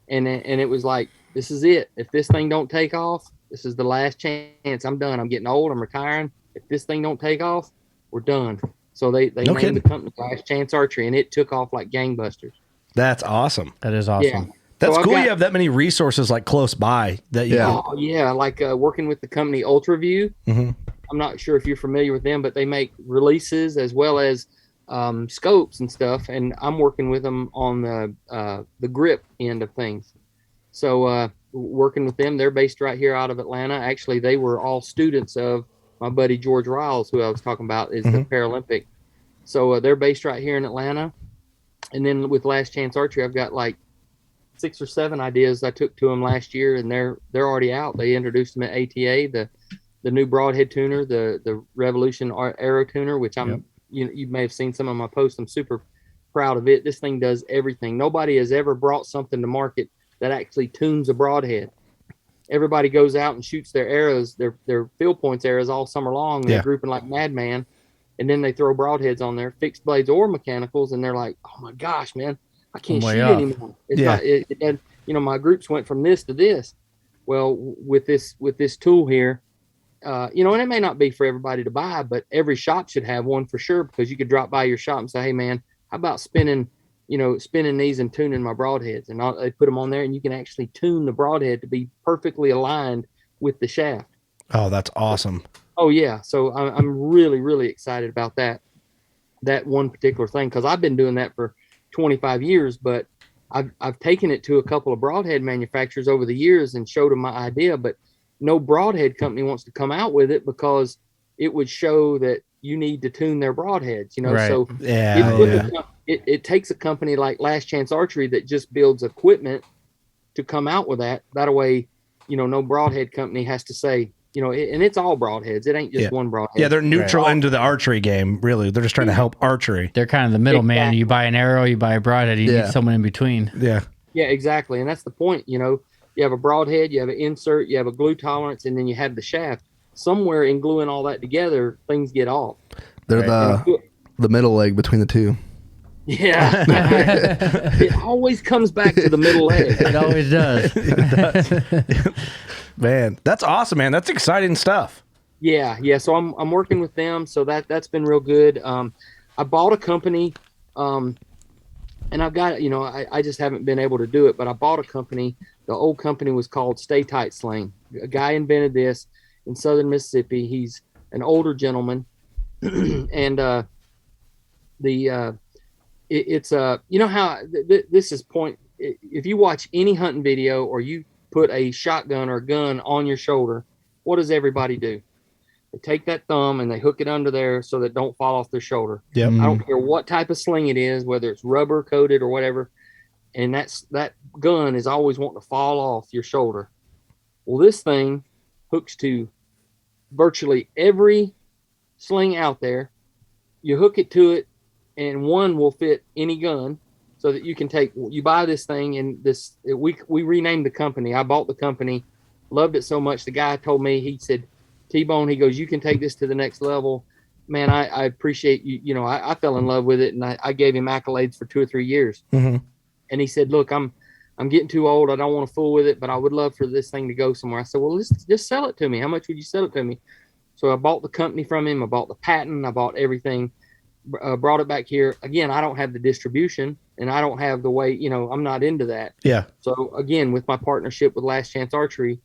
and it was like, this is it. If this thing don't take off, this is the last chance. I'm done. I'm getting old. I'm retiring. If this thing don't take off, we're done. So they named the company Last Chance Archery, and it took off like gangbusters. That's awesome. That is awesome. Yeah. That's cool. You have that many resources like close by that you. Like working with the company UltraView. I'm not sure if you're familiar with them, but they make releases as well as scopes and stuff. And I'm working with them on the grip end of things. So working with them, they're based right here out of Atlanta. Actually, they were all students of my buddy George Riles, who I was talking about, is the Paralympic. So they're based right here in Atlanta. And then with Last Chance Archery, I've got like 6 or 7 ideas I took to them last year, and they're already out. They introduced them at ATA, the new broadhead tuner, the Revolution Arrow tuner, which you may have seen some of my posts. I'm super proud of it. This thing does everything. Nobody has ever brought something to market that actually tunes a broadhead. Everybody goes out and shoots their arrows, their field points arrows all summer long. They're grouping like madman, and then they throw broadheads on there, fixed blades or mechanicals, and they're like, "Oh my gosh, man, I can't shoot anymore." It's not, you know, my groups went from this to this. Well, with this tool here, you know, and it may not be for everybody to buy, but every shop should have one for sure, because you could drop by your shop and say, "Hey, man, how about spinning these and tuning my broadheads?" And they put them on there, and you can actually tune the broadhead to be perfectly aligned with the shaft. Oh, that's awesome. Oh yeah. So I'm really, really excited about that one particular thing, because I've been doing that for 25 years, but I've taken it to a couple of broadhead manufacturers over the years and showed them my idea, but no broadhead company wants to come out with it because it would show that you need to tune their broadheads, you know? Right. So it takes a company like Last Chance Archery that just builds equipment to come out with that. That way, you know, no broadhead company has to say, you know, and it's all broadheads. It ain't just one broadhead. Yeah, they're neutral into the archery game, really. They're just trying to help archery. They're kind of the middleman. You buy an arrow, you buy a broadhead, you need someone in between. Yeah. Yeah, exactly. And that's the point, you know. You have a broadhead, you have an insert, you have a glue tolerance, and then you have the shaft. Somewhere in gluing all that together, things get off. They're the middle leg between the two. Yeah. It always comes back to the middle leg. It always does. It does. Man, that's awesome, man. That's exciting stuff. Yeah. So I'm working with them. So that's been real good. I bought a company, and I've got, you know, I just haven't been able to do it, but I bought a company. The old company was called Stay Tight Sling. A guy invented this in southern Mississippi. He's an older gentleman, and it's you know how this is point. If you watch any hunting video or you put a shotgun or a gun on your shoulder, what does everybody do? They take that thumb and they hook it under there so that it don't fall off their shoulder. Yep. I don't care what type of sling it is, whether it's rubber coated or whatever. And that gun is always wanting to fall off your shoulder. Well, this thing hooks to virtually every sling out there. You hook it to it, and one will fit any gun, so that you buy this thing, and we renamed the company. I bought the company, loved it so much. The guy told me, he said, "T-Bone," he goes, "you can take this to the next level." Man, I appreciate you. You know, I fell in love with it, and I gave him accolades for 2 or 3 years. And he said, "Look, I'm getting too old. I don't want to fool with it, but I would love for this thing to go somewhere." I said, "Well, just sell it to me. How much would you sell it to me?" So I bought the company from him. I bought the patent. I bought everything, brought it back here. Again, I don't have the distribution, and I don't have the way, you know, I'm not into that. Yeah. So again, with my partnership with Last Chance Archery,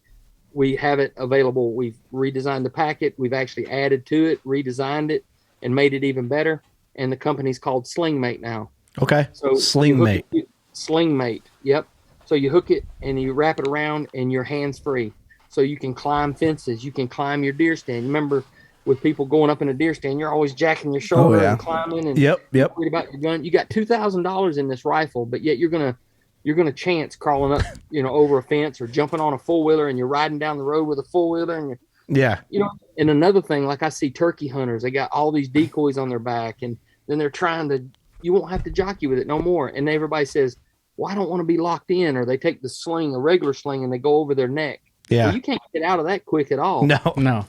we have it available. We've redesigned the packet. We've actually added to it, redesigned it, and made it even better. And the company's called Sling Mate now. Okay. So Sling Mate. Sling Mate. Yep. So you hook it and you wrap it around and you're hands free. So you can climb fences. You can climb your deer stand. Remember, with people going up in a deer stand, you're always jacking your shoulder and climbing and worried about your gun. You got $2,000 in this rifle, but yet you're gonna chance crawling up, over a fence or jumping on a four-wheeler and you're riding down the road with a four-wheeler and and another thing, like I see turkey hunters, they got all these decoys on their back and then they're you won't have to jockey with it no more. And everybody says, well, I don't want to be locked in, or they take the sling, a regular sling, and they go over their neck. Yeah. Well, you can't get out of that quick at all. No.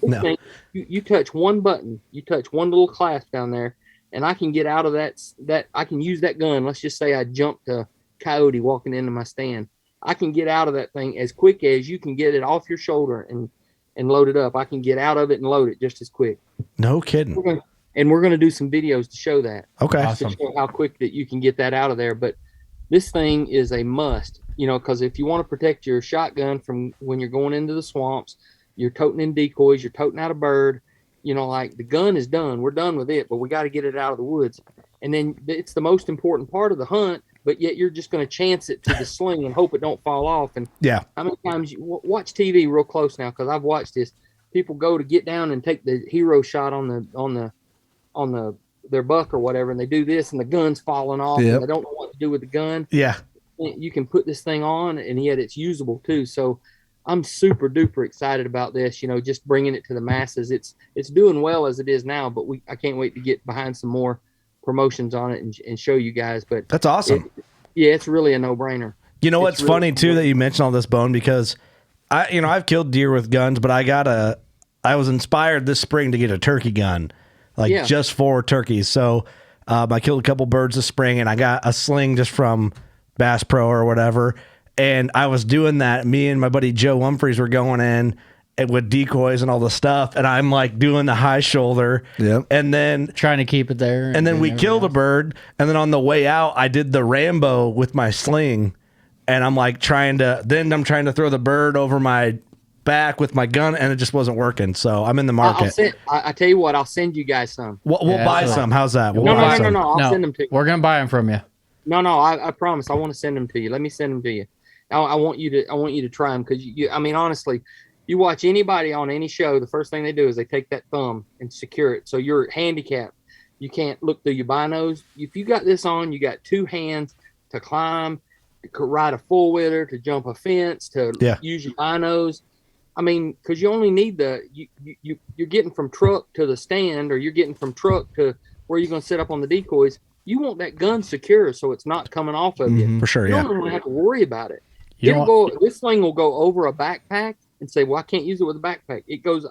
You touch one button, you touch one little clasp down there, and I can get out of that I can use that gun. Let's just say I jumped a coyote walking into my stand. I can get out of that thing as quick as you can get it off your shoulder and load it up. I can get out of it and load it just as quick. No kidding. We're going to do some videos to show that. Okay. Awesome. To show how quick that you can get that out of there. But this thing is a must, because if you want to protect your shotgun from when you're going into the swamps, you're toting in decoys, you're toting out a bird, like the gun is done. We're done with it, but we got to get it out of the woods. And then it's the most important part of the hunt, but yet you're just going to chance it to the sling and hope it don't fall off. And how many times you watch TV real close now? Cause I've watched this. People go to get down and take the hero shot on their buck or whatever, and they do this and the gun's falling off and they don't know what to do with the gun. Yeah. You can put this thing on and yet it's usable too. So I'm super duper excited about this, just bringing it to the masses. It's doing well as it is now, but I can't wait to get behind some more promotions on it and show you guys. But that's awesome. It's really a no-brainer. What's really funny too that you mentioned all this, Bone, because I've killed deer with guns, but I was inspired this spring to get a turkey gun. Just for turkeys. So I killed a couple birds this spring and I got a sling just from Bass Pro or whatever. And I was doing that. Me and my buddy Joe Humphreys were going in with decoys and all the stuff. And I'm doing the high shoulder. Yep. And then trying to keep it there. And then we killed a bird. And then on the way out, I did the Rambo with my sling. And I'm trying to throw the bird over my back with my gun, and it just wasn't working. So I'm in the market. I tell you what, I'll send you guys some. We'll buy some. How's that? No. I'll send them to you. We're gonna buy them from you. No. I promise. I want to send them to you. Let me send them to you. I want you to try them because honestly, you watch anybody on any show, the first thing they do is they take that thumb and secure it. So you're handicapped. You can't look through your binos. If you got this on, you got two hands to climb, to ride a four-wheeler, to jump a fence, to use your binos. Because you only need you're getting from truck to the stand, or you're getting from truck to where you're going to set up on the decoys. You want that gun secure so it's not coming off of you. For sure, you don't want to have to worry about it. This thing will go over a backpack and say, well, I can't use it with a backpack. It goes,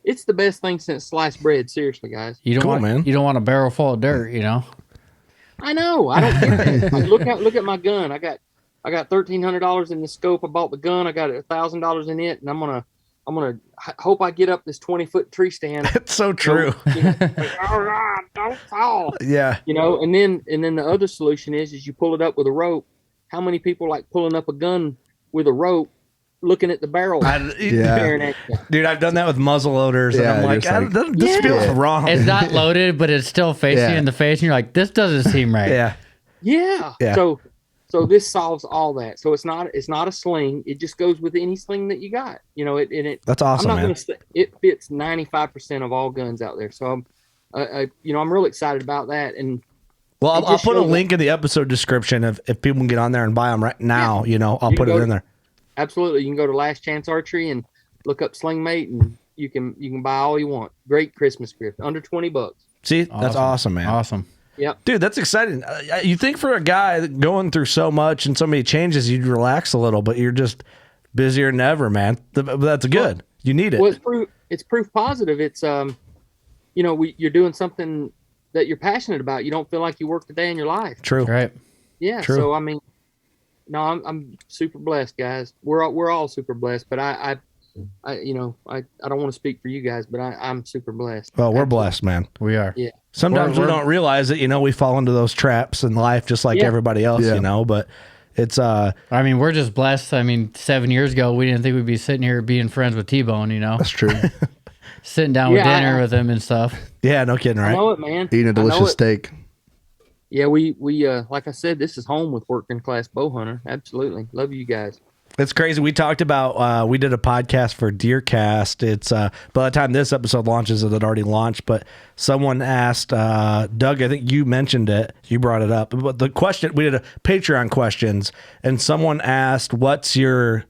it's the best thing since sliced bread. Seriously, guys. You don't want a barrel full of dirt, I know. I don't get that. Look at my gun. I got $1,300 in the scope. I bought the gun. I got $1,000 in it, and I'm gonna hope I get up this 20-foot tree stand. It's so true. Don't fall. Yeah. And then the other solution is you pull it up with a rope. How many people like pulling up a gun with a rope, looking at the barrel? Dude, I've done that with muzzle loaders, and I'm this feels wrong. It's not loaded, but it's still facing you in the face, and you're like, this doesn't seem right. Yeah. So this solves all that. So it's not a sling. It just goes with any sling that you got. That's awesome, man. It fits 95% of all guns out there. So I'm real excited about that. And I'll put a link in the episode description if people can get on there and buy them right now. I'll put it in there. Absolutely, you can go to Last Chance Archery and look up Sling Mate, and you can buy all you want. Great Christmas gift, under $20. See, that's awesome, man. Awesome. Yeah, dude, that's exciting. You think for a guy going through so much and so many changes, you'd relax a little, but you're just busier than ever, man. But that's good. Well, you need it. Well, it's proof positive. It's you're doing something that you're passionate about. You don't feel like you worked a day in your life. True. Right. Yeah. True. So I'm super blessed, guys. We're all super blessed, but I don't want to speak for you guys, but I'm super blessed. Well, we're blessed, man. We are. Yeah. Sometimes we don't realize it. We fall into those traps in life just like everybody else. But it's we're just blessed. 7 years ago, we didn't think we'd be sitting here being friends with T-Bone. That's true. Sitting down with dinner with him and stuff. Yeah, no kidding, right? I know it, man. Eating a delicious steak. Yeah, we like I said, this is home with Working Class Bow Hunter. Absolutely. Love you guys. It's crazy. We talked about, we did a podcast for Deercast. It's, by the time this episode launches, it had already launched, but someone asked, Doug, I think you mentioned it. You brought it up. But the question, we did a Patreon questions, and someone asked, what's your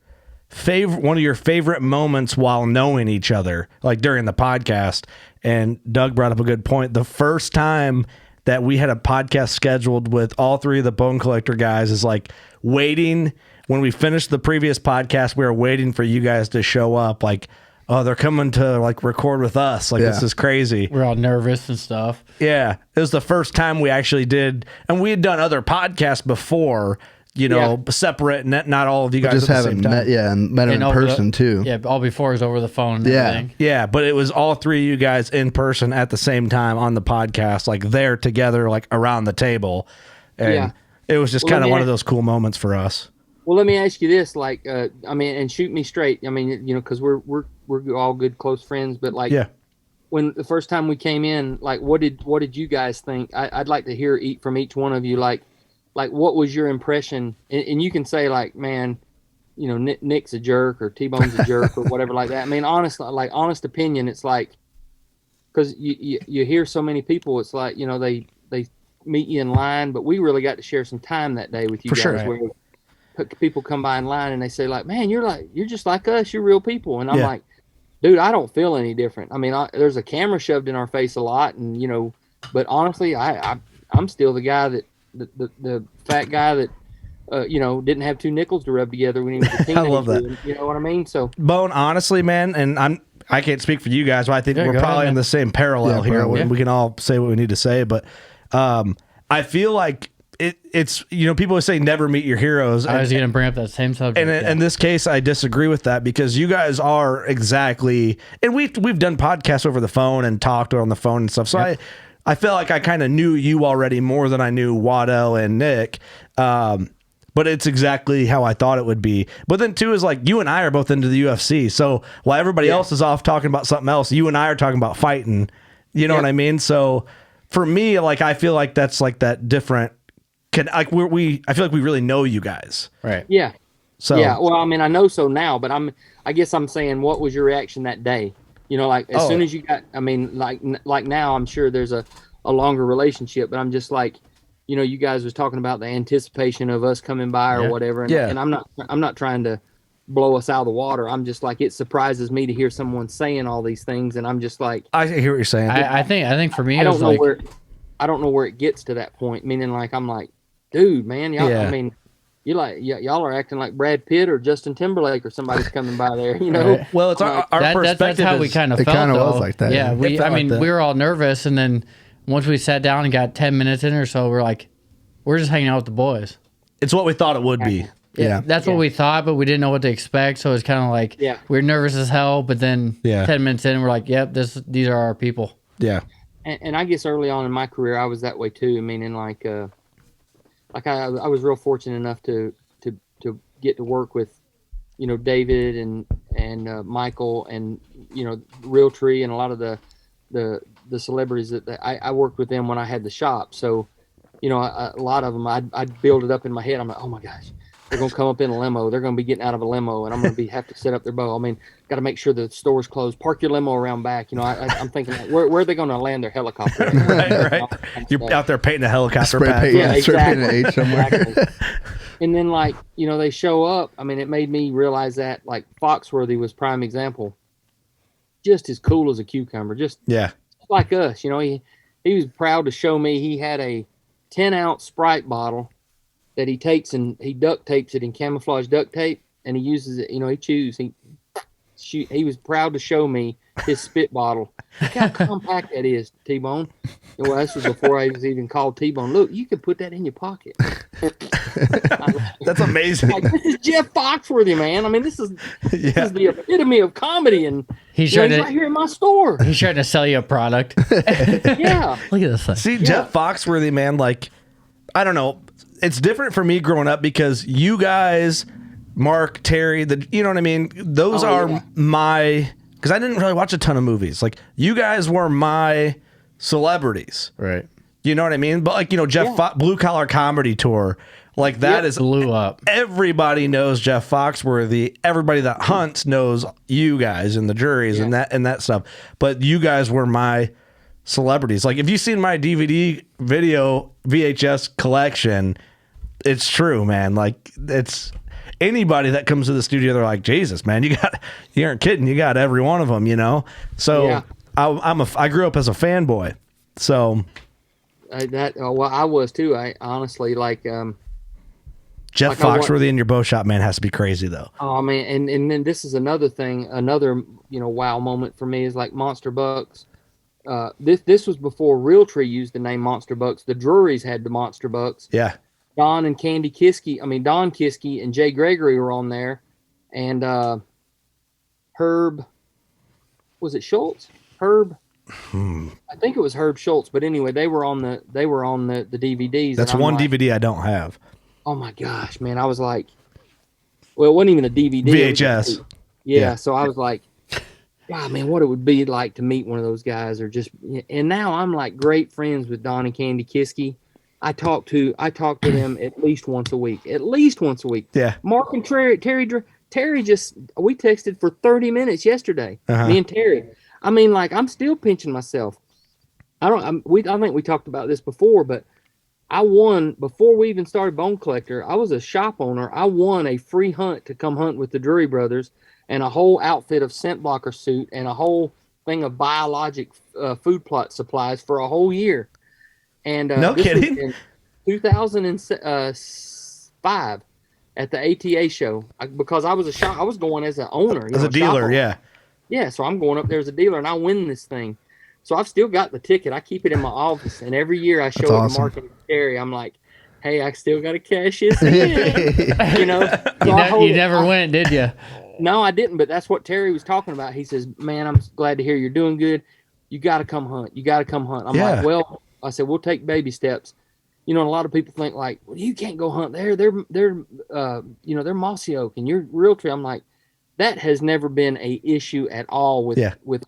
one of your favorite moments while knowing each other, like during the podcast? And Doug brought up a good point. The first time that we had a podcast scheduled with all three of the Bone Collector guys is like waiting. When we finished the previous podcast, we were waiting for you guys to show up. Like, oh, they're coming to like record with us. Like, this is crazy. We're all nervous and stuff. Yeah. It was the first time we actually did. And we had done other podcasts before, you know, separate, not all of you guys just at the same time. Met, and met them in person too. Yeah, all before it was over the phone and everything. Yeah, but it was all three of you guys in person at the same time on the podcast, like there together, like around the table. And it was just kind of one of those cool moments for us. Well, let me ask you this, like, I mean, and shoot me straight. I mean, you know, because we're all good, close friends, but like, when the first time we came in, like, what did you guys think? I'd like to hear from each one of you, like, what was your impression? And you can say, like, man, you know, Nick's a jerk or T-Bone's a jerk or whatever like that. I mean, honest opinion, it's like, because you hear so many people, it's like, you know, they meet you in line, but we really got to share some time that day with you guys. Sure. Where people come by in line and they say, like, man, you're just like us. You're real people. And I'm like, dude, I don't feel any different. I mean, there's a camera shoved in our face a lot, and you know, but honestly, I'm still the guy that. The fat guy that you know, didn't have two nickels to rub together when he was a teenager. I love that. You know what I mean? So Bone, honestly, man, and I can't speak for you guys, but I think we're probably in the same parallel here. We can all say what we need to say, but I feel like it's, you know, people always say never meet your heroes. I was going to bring up that same subject. And in this case, I disagree with that, because you guys are exactly, and we've done podcasts over the phone and talked on the phone and stuff. So I felt like I kind of knew you already more than I knew Waddell and Nick. But it's exactly how I thought it would be. But then too is like, you and I are both into the UFC. So while everybody else is off talking about something else, you and I are talking about fighting. You know what I mean? So for me, like, I feel like that's like that different. I feel like we really know you guys. Right. Yeah. So yeah. Well, I mean, I know so now, but I guess I'm saying, what was your reaction that day? You know, like as soon as you got, I mean, like now, I'm sure there's a longer relationship, but I'm just like, you know, you guys was talking about the anticipation of us coming by or whatever. And I'm not trying to blow us out of the water. I'm just like, it surprises me to hear someone saying all these things. And I'm just like, I hear what you're saying. I think for me, I don't know where it gets to that point. Meaning, like, I'm like, dude, man, y'all, I mean, y'all are acting like Brad Pitt or Justin Timberlake or somebody's coming by there, you know? Right. Well, it's our perspective. That's how we kind of felt. It kind of was like that. Yeah, we were all nervous, and then once we sat down and got 10 minutes in or so, we're like, we're just hanging out with the boys. It's what we thought it would be. Yeah, that's what we thought, but we didn't know what to expect. So it's kind of like, we were nervous as hell, but then 10 minutes in, we're like, yep, these are our people. Yeah. And I guess early on in my career, I was that way too. I mean, and like I was real fortunate enough to get to work with, you know, David and Michael and, you know, Realtree and a lot of the celebrities that I worked with them when I had the shop. So, you know, a lot of them, I'd build it up in my head. I'm like, oh my gosh, they're going to come up in a limo. They're going to be getting out of a limo, and I'm going to have to set up their bow. I mean, got to make sure the store's closed. Park your limo around back. You know, I'm thinking, like, where are they going to land their helicopter? right. You're out there painting a helicopter spray pad. paint, spray paint an H somewhere. Exactly. And then, like, you know, they show up. I mean, it made me realize that, like, Foxworthy was prime example. Just as cool as a cucumber. Just like us. You know, he was proud to show me he had a 10-ounce Sprite bottle that he takes and he duct tapes it in camouflage duct tape, and he uses it. You know, he chews. He was proud to show me his spit bottle. Look how compact that is, T-Bone. And well, this was before I was even called T-Bone. Look, you could put that in your pocket. That's amazing. Like, this is Jeff Foxworthy, man. I mean, this is the epitome of comedy, and he's right here in my store. He's trying to sell you a product. Yeah. Look at this thing. See, Jeff Foxworthy, man, like, I don't know. It's different for me growing up because you guys, Mark, Terry, you know what I mean? Those are my, because I didn't really watch a ton of movies. Like, you guys were my celebrities. Right. You know what I mean? But like, Jeff Blue Collar Comedy Tour, like that is blew up. Everybody knows Jeff Foxworthy. Everybody that hunts knows you guys and the juries and that stuff. But you guys were my celebrities. Like if you've seen my DVD video VHS collection, it's true, man. Like it's anybody that comes to the studio, they're like, Jesus, man, you aren't kidding. You got every one of them, So I grew up as a fanboy. So I was too. I honestly like Jeff Foxworthy in your bow shop, man, has to be crazy though. Oh man, and then this is another thing, wow moment for me is like Monster Bucks. This was before Realtree used the name Monster Bucks. The Drurys had the Monster Bucks. Yeah. Don Kiske and Jay Gregory were on there, and Herb, was it Schultz? Herb. I think it was Herb Schultz, but anyway, they were on the DVDs. That's one DVD I don't have. Oh my gosh, man! I was like, well, it wasn't even a DVD. VHS. Yeah. So I was like, God, man, what it would be like to meet one of those guys, and now I'm like great friends with Don and Candy Kiske. I talk to them at least once a week. Yeah. Mark and Terry we texted for 30 minutes yesterday. Me and Terry. I mean, like, I'm still pinching myself. I think we talked about this before, but I won before we even started Bone Collector. I was a shop owner. I won a free hunt to come hunt with the Drury brothers and a whole outfit of scent blocker suit and a whole thing of biologic food plot supplies for a whole year. And no kidding. In 2005 at the ATA show, because I was going as an owner, as a dealer, yeah. Yeah, so I'm going up there as a dealer, and I win this thing. So I've still got the ticket. I keep it in my office, and every year I show it to Mark and Terry. I'm like, hey, I still got to cash this in. You never went, did you? No, I didn't, but that's what Terry was talking about. He says, man, I'm glad to hear you're doing good. You got to come hunt. I'm like, well, I said, we'll take baby steps. A lot of people think like, well, you can't go hunt there. They're mossy oak and you're Realtree. I'm like, that has never been a issue at all with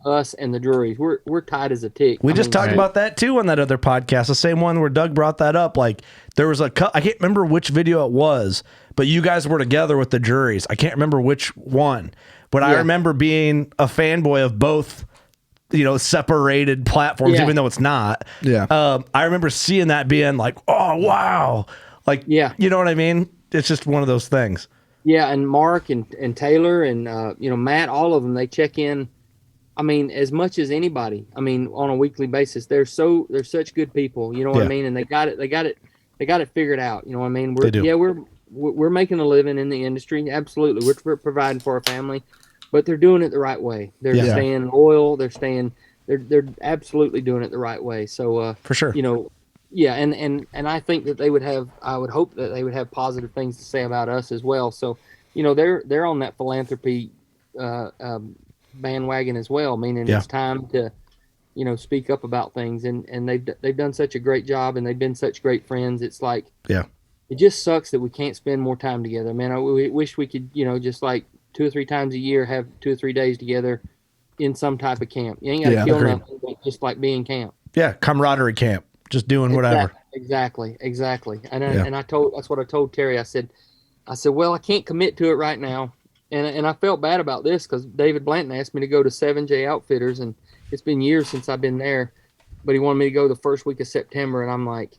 us and the Drurys. We're tight as a tick. We just talked about that too on that other podcast, the same one where Doug brought that up. Like there was I can't remember which video it was, but you guys were together with the Drurys. I can't remember which one, but I remember being a fanboy of both, separated platforms, even though it's not. Yeah. I remember seeing that being like, oh wow. Like, you know what I mean? It's just one of those things. Yeah, and Mark and Taylor and Matt, all of them, they check in. I mean, as much as anybody. I mean, on a weekly basis, they're such good people. You know what I mean? And they got it figured out. You know what I mean? We're making a living in the industry. Absolutely, we're providing for our family, but they're doing it the right way. They're staying loyal. They're absolutely doing it the right way. So for sure, Yeah, and I think that I would hope that they would have positive things to say about us as well. So, they're on that philanthropy bandwagon as well, meaning it's time to, speak up about things. And they've done such a great job, and they've been such great friends. It's like, it just sucks that we can't spend more time together, man. We wish we could, just like 2 or 3 times a year, have 2 or 3 days together in some type of camp. You ain't got to kill nothing, but just like being camp. Yeah, camaraderie camp. Just doing whatever. Exactly. And that's what I told Terry. I said, well, I can't commit to it right now. And I felt bad about this because David Blanton asked me to go to 7J Outfitters, and it's been years since I've been there, but he wanted me to go the first week of September. And I'm like,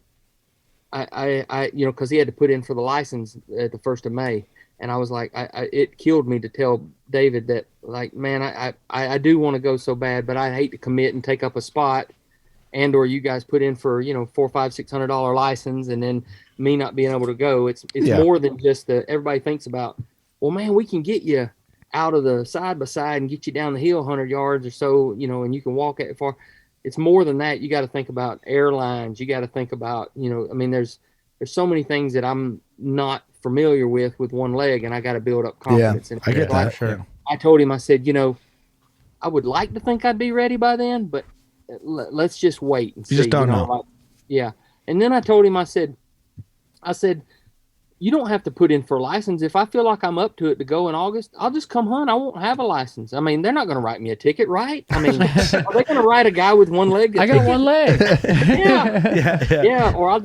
because he had to put in for the license at the 1st of May. And I was like, it killed me to tell David that, like, man, I do want to go so bad, but I hate to commit and take up a spot. And or you guys put in for $400, $500, $600 license, and then me not being able to go. It's more than just everybody thinks about. Well, man, we can get you out of the side by side and get you down the hill 100 yards or so, and you can walk it far. It's more than that. You got to think about airlines. You got to think about there's so many things that I'm not familiar with one leg, and I got to build up confidence. Yeah, I get that. Sure. I told him, I said, I would like to think I'd be ready by then, but let's just wait and see. You just don't know. And then I told him, I said, you don't have to put in for a license. If I feel like I'm up to it to go in August, I'll just come hunt. I won't have a license. I mean, they're not going to write me a ticket, right? I mean, are they going to write a guy with one leg? I got one leg. Yeah. Or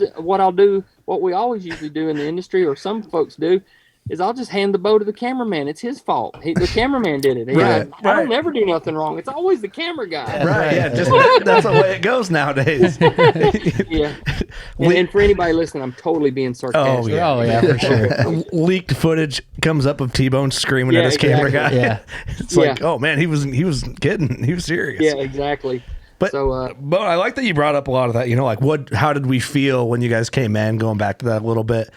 what we always usually do in the industry, or some folks do, is I'll just hand the bow to the cameraman. It's his fault. The cameraman did it. I don't never do nothing wrong. It's always the camera guy. Right. Yeah. That's the way it goes nowadays. Yeah. And for anybody listening, I'm totally being sarcastic. Oh yeah, for sure. Leaked footage comes up of T-Bone screaming at his camera guy. Yeah. It's like, oh man, he was kidding. He was serious. Yeah, exactly. But I like that you brought up a lot of that. Like how did we feel when you guys came in? Going back to that a little bit.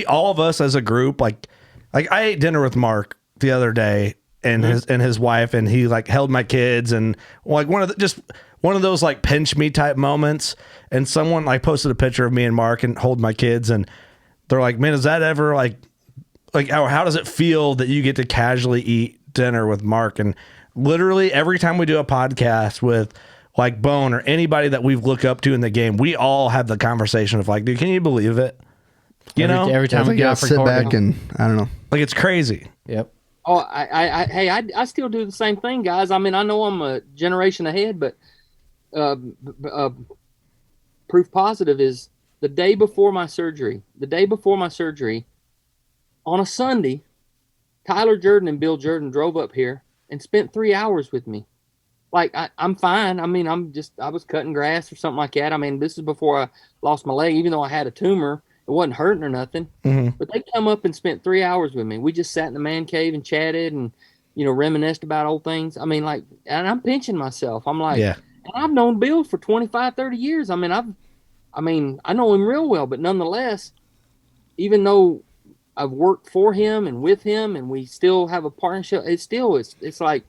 All of us as a group, like I ate dinner with Mark the other day and his wife, and he like held my kids, and like one of those like pinch me type moments. And someone like posted a picture of me and Mark and hold my kids, and they're like, man, is that ever like how does it feel that you get to casually eat dinner with Mark? And literally every time we do a podcast with like Bone or anybody that we've looked up to in the game, we all have the conversation of like, dude, can you believe it? Every time we get off sit back and I don't know, like it's crazy. Yep. Oh, I still do the same thing, guys. I mean, I know I'm a generation ahead, but proof positive is the day before my surgery, on a Sunday, Tyler Jordan and Bill Jordan drove up here and spent 3 hours with me. Like, I'm fine. I mean, I was cutting grass or something like that. I mean, this is before I lost my leg, even though I had a tumor. It wasn't hurting or nothing. Mm-hmm. But they come up and spent 3 hours with me. We just sat in the man cave and chatted and, reminisced about old things. I mean, like, and I'm pinching myself. I'm like, and I've known Bill for 25, 30 years. I mean, I know him real well, but nonetheless, even though I've worked for him and with him and we still have a partnership, it's like,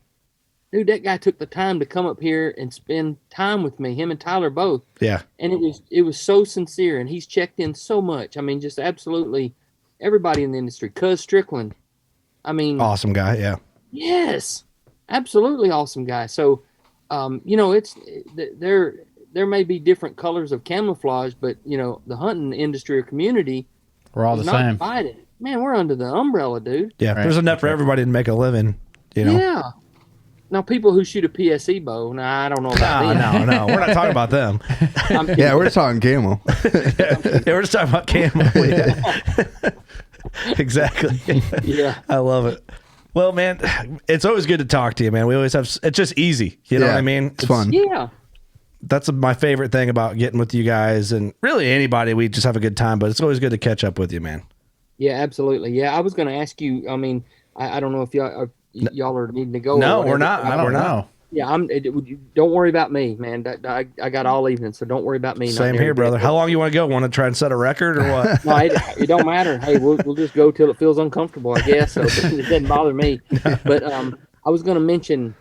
dude, that guy took the time to come up here and spend time with me, him and Tyler both. Yeah. And it was so sincere, and he's checked in so much. I mean, just absolutely everybody in the industry. Cuz Strickland. I mean, awesome guy, yeah. Yes. Absolutely awesome guy. So, it's there may be different colors of camouflage, but the hunting industry or community, we're all the same. Divided. Man, we're under the umbrella, dude. Yeah, right. There's enough for everybody to make a living, Yeah. Now, people who shoot a PSE bow, I don't know about them. No, we're not talking about them. Yeah, we're just talking camo. We're just talking about camo. Yeah. Exactly. Yeah. I love it. Well, man, it's always good to talk to you, man. We always have, it's just easy. You know what I mean? It's fun. Yeah. That's my favorite thing about getting with you guys, and really anybody. We just have a good time, but it's always good to catch up with you, man. Yeah, absolutely. Yeah, I was going to ask you, I mean, I don't know if y'all are needing to go. No, we're not. I don't know. Yeah, don't worry about me, man. I got all evening, so don't worry about me. Same here, brother. How long you want to go? Want to try and set a record or what? No, it don't matter. Hey, we'll just go till it feels uncomfortable, I guess. So it doesn't bother me. But I was going to mention,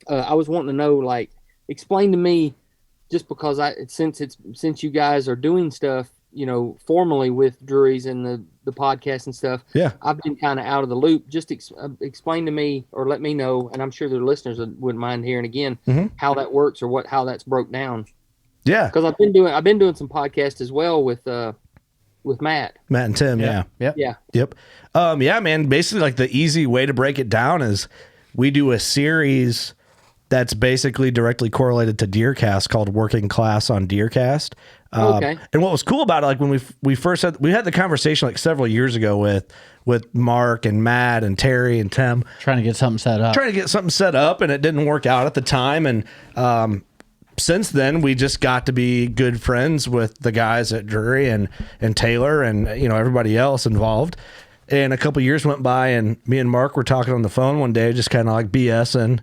I was wanting to know, like, explain to me, just because since you guys are doing stuff, formally with Drury's and the podcast and stuff. Yeah, I've been kind of out of the loop. Just explain to me, or let me know, and I'm sure the listeners wouldn't mind hearing again how that works or how that's broke down. Yeah, because I've been doing some podcasts as well with Matt and Tim. Yeah. Yep. Yeah, man. Basically, like the easy way to break it down is we do a series that's basically directly correlated to Deercast called Working Class on Deercast. Okay. And what was cool about it, like when we first had the conversation like several years ago with Mark and Matt and Terry and Tim, trying to get something set up, and it didn't work out at the time. And since then, we just got to be good friends with the guys at Drury and Taylor and everybody else involved. And a couple years went by, and me and Mark were talking on the phone one day, just kind of like BSing.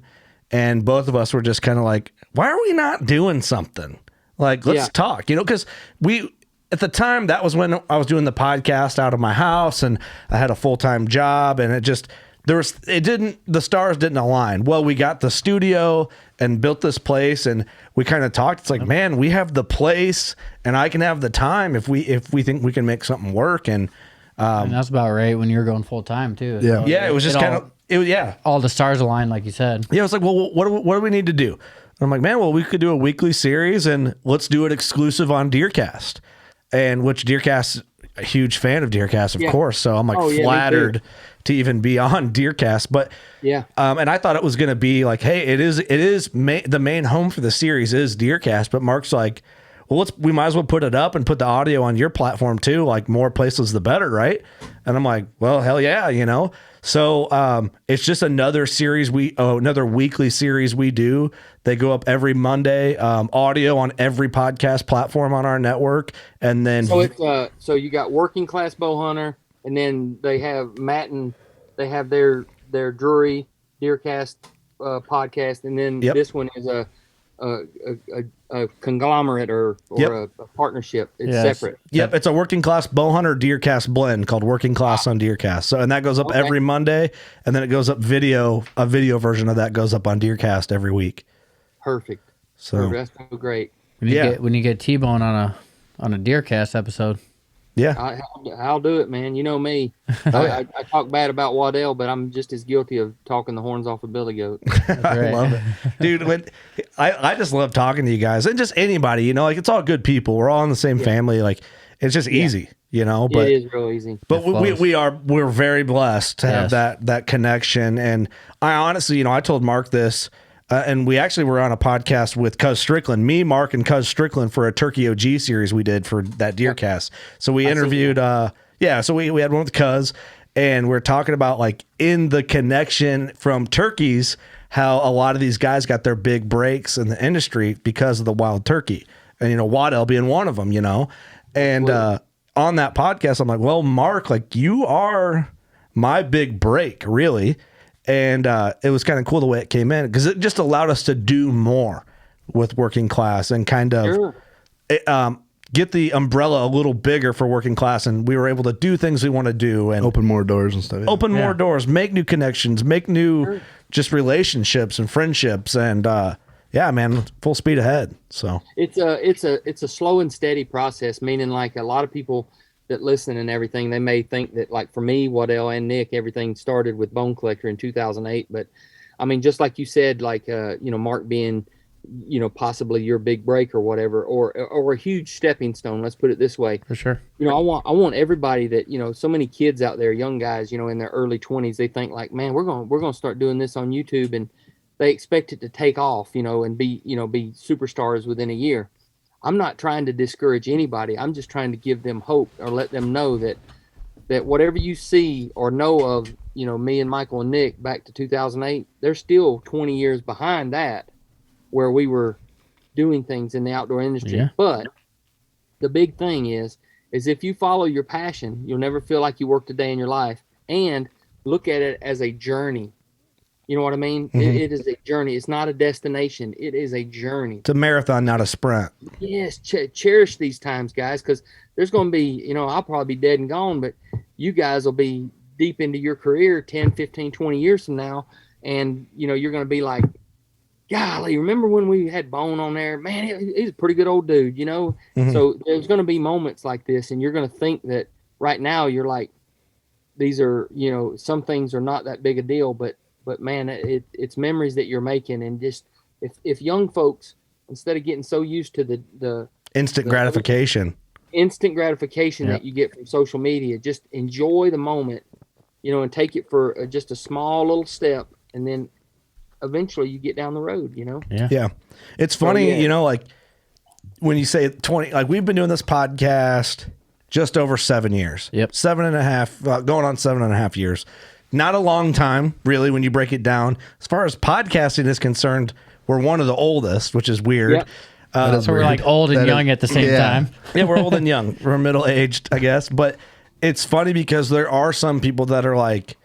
And both of us were just kind of like, why are we not doing something? Like, let's talk, because at the time, that was when I was doing the podcast out of my house and I had a full-time job, and the stars didn't align. Well, we got the studio and built this place, and we kind of talked. It's like, man, we have the place and I can have the time if we think we can make something work. And that's about right when you're going full time too. Yeah. Yeah. It was just all the stars aligned, like you said. Yeah. It was like, well, what do we need to do? And I'm like, man, well, we could do a weekly series and let's do it exclusive on Deercast, and which Deercast a huge fan of DeerCast, of course. So I'm like flattered to even be on DeerCast. But and I thought it was going to be like, hey, it is the main home for the series is DeerCast. But Mark's like, well, we might as well put it up and put the audio on your platform too. Like more places, the better, right? And I'm like, well, hell yeah, you know. So it's just another series another weekly series we do. They go up every Monday, audio on every podcast platform on our network, and then so you got Working Class Bow Hunter, and then they have Matt and they have their Drury DeerCast podcast, and then this one is a conglomerate or a partnership. It's separate. Yep, it's a Working Class Bow Hunter DeerCast blend called Working Class on DeerCast. So, and that goes up every Monday, and then it goes up a video version of that goes up on DeerCast every week. Perfect. So that's so great. When you get T-Bone on a DeerCast episode. Yeah, I'll do it, man. You know me. I talk bad about Waddell, but I'm just as guilty of talking the horns off a billy goat. I love it, dude. I just love talking to you guys and just anybody. You know, like it's all good people. We're all in the same family. Like it's just easy. You know, but it is real easy. But we're very blessed to have that connection. And I honestly, you know, I told Mark this. And we actually were on a podcast with Cuz Strickland, me, Mark, and Cuz Strickland for a Turkey OG series we did for that DeerCast. So we interviewed, so we had one with Cuz, and we're talking about like in the connection from turkeys, how a lot of these guys got their big breaks in the industry because of the wild turkey. And, you know, Waddell being one of them, you know. And on that podcast, I'm like, well, Mark, like you are my big break, really. And it was kind of cool the way it came in because it just allowed us to do more with Working Class and kind of get the umbrella a little bigger for Working Class. And we were able to do things we want to do and open more doors and stuff. Open more doors, make new connections, make new just relationships and friendships. And man, full speed ahead. So it's a slow and steady process, meaning like a lot of people that listen and everything, they may think that like for me, Waddell and Nick, everything started with Bone Collector in 2008. But I mean, just like you said, like, Mark being, possibly your big break or whatever, or a huge stepping stone. Let's put it this way. For sure. I want everybody that, so many kids out there, young guys, in their early 20s, they think like, man, we're going to start doing this on YouTube, and they expect it to take off, and be superstars within a year. I'm not trying to discourage anybody. I'm just trying to give them hope or let them know that whatever you see or know of, me and Michael and Nick back to 2008, they're still 20 years behind that where we were doing things in the outdoor industry. Yeah. But the big thing is if you follow your passion, you'll never feel like you worked a day in your life, and look at it as a journey. You know what I mean? Mm-hmm. It is a journey. It's not a destination. It is a journey. It's a marathon, not a sprint. Yes. Cherish these times, guys, because there's going to be, I'll probably be dead and gone, but you guys will be deep into your career 10, 15, 20 years from now. And, you're going to be like, golly, remember when we had Bone on there? Man, he's a pretty good old dude, Mm-hmm. So there's going to be moments like this, and you're going to think that right now you're like, these are, some things are not that big a deal, but man, it's memories that you're making. And just if young folks, instead of getting so used to the instant gratification that you get from social media, just enjoy the moment, and take it for just a small little step, and then eventually you get down the road. Yeah. It's funny, like when you say 20, like we've been doing this podcast just over 7 years. Yep. 7.5, going on 7.5 years. Not a long time, really, when you break it down. As far as podcasting is concerned, we're one of the oldest, which is weird. Yep. So we're like old and young at the same time. Yeah, we're old and young. We're middle-aged, I guess. But it's funny because there are some people that are like,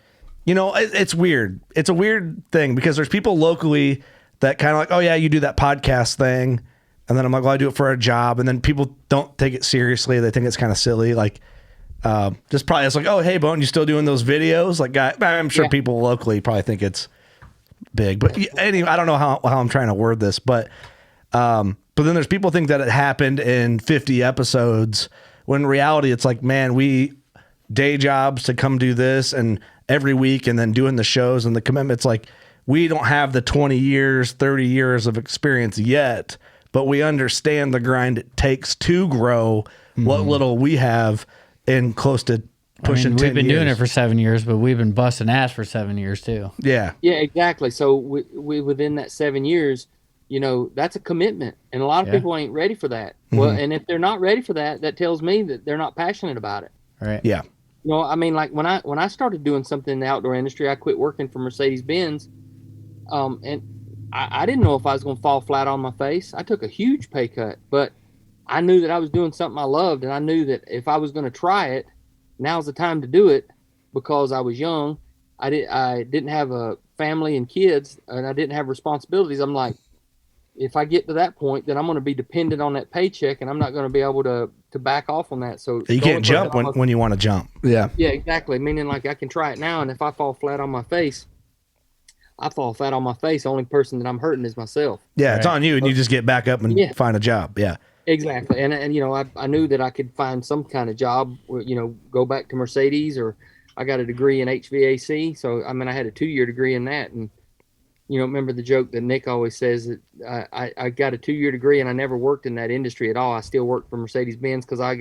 it's weird. It's a weird thing because there's people locally that kind of like, oh, yeah, you do that podcast thing. And then I'm like, well, I do it for a job. And then people don't take it seriously. They think it's kind of silly. Like, just probably it's like, oh, hey, Bone, you still doing those videos? Like, I'm sure people locally probably think it's big, but anyway, I don't know how I'm trying to word this, but then there's people think that it happened in 50 episodes when in reality it's like, man, we day jobs to come do this and every week and then doing the shows and the commitments. Like we don't have the 20 years, 30 years of experience yet, but we understand the grind it takes to grow what little we have. in close to pushing 10 we've been years. doing it for 7 years, but we've been busting ass for 7 years too. Yeah. Yeah, exactly. So we within that 7 years, that's a commitment, and a lot of people ain't ready for that. Well, and if they're not ready for that, that tells me that they're not passionate about it. Right. Yeah. I mean, like when I started doing something in the outdoor industry, I quit working for Mercedes-Benz, and I didn't know if I was going to fall flat on my face. I took a huge pay cut, but I knew that I was doing something I loved, and I knew that if I was going to try it, now's the time to do it, because I was young. I didn't have a family and kids, and I didn't have responsibilities. I'm like, if I get to that point, then I'm going to be dependent on that paycheck, and I'm not going to be able to back off on that. So you can't jump when you want to jump. Yeah. Yeah, exactly. Meaning, like, I can try it now, and if I fall flat on my face, I fall flat on my face. The only person that I'm hurting is myself. Yeah, it's on you, and you just get back up and find a job. Yeah. Exactly. And I knew that I could find some kind of job, go back to Mercedes, or I got a degree in HVAC. So, I mean, I had a 2-year degree in that. And, remember the joke that Nick always says that I got a 2-year degree and I never worked in that industry at all. I still worked for Mercedes-Benz because I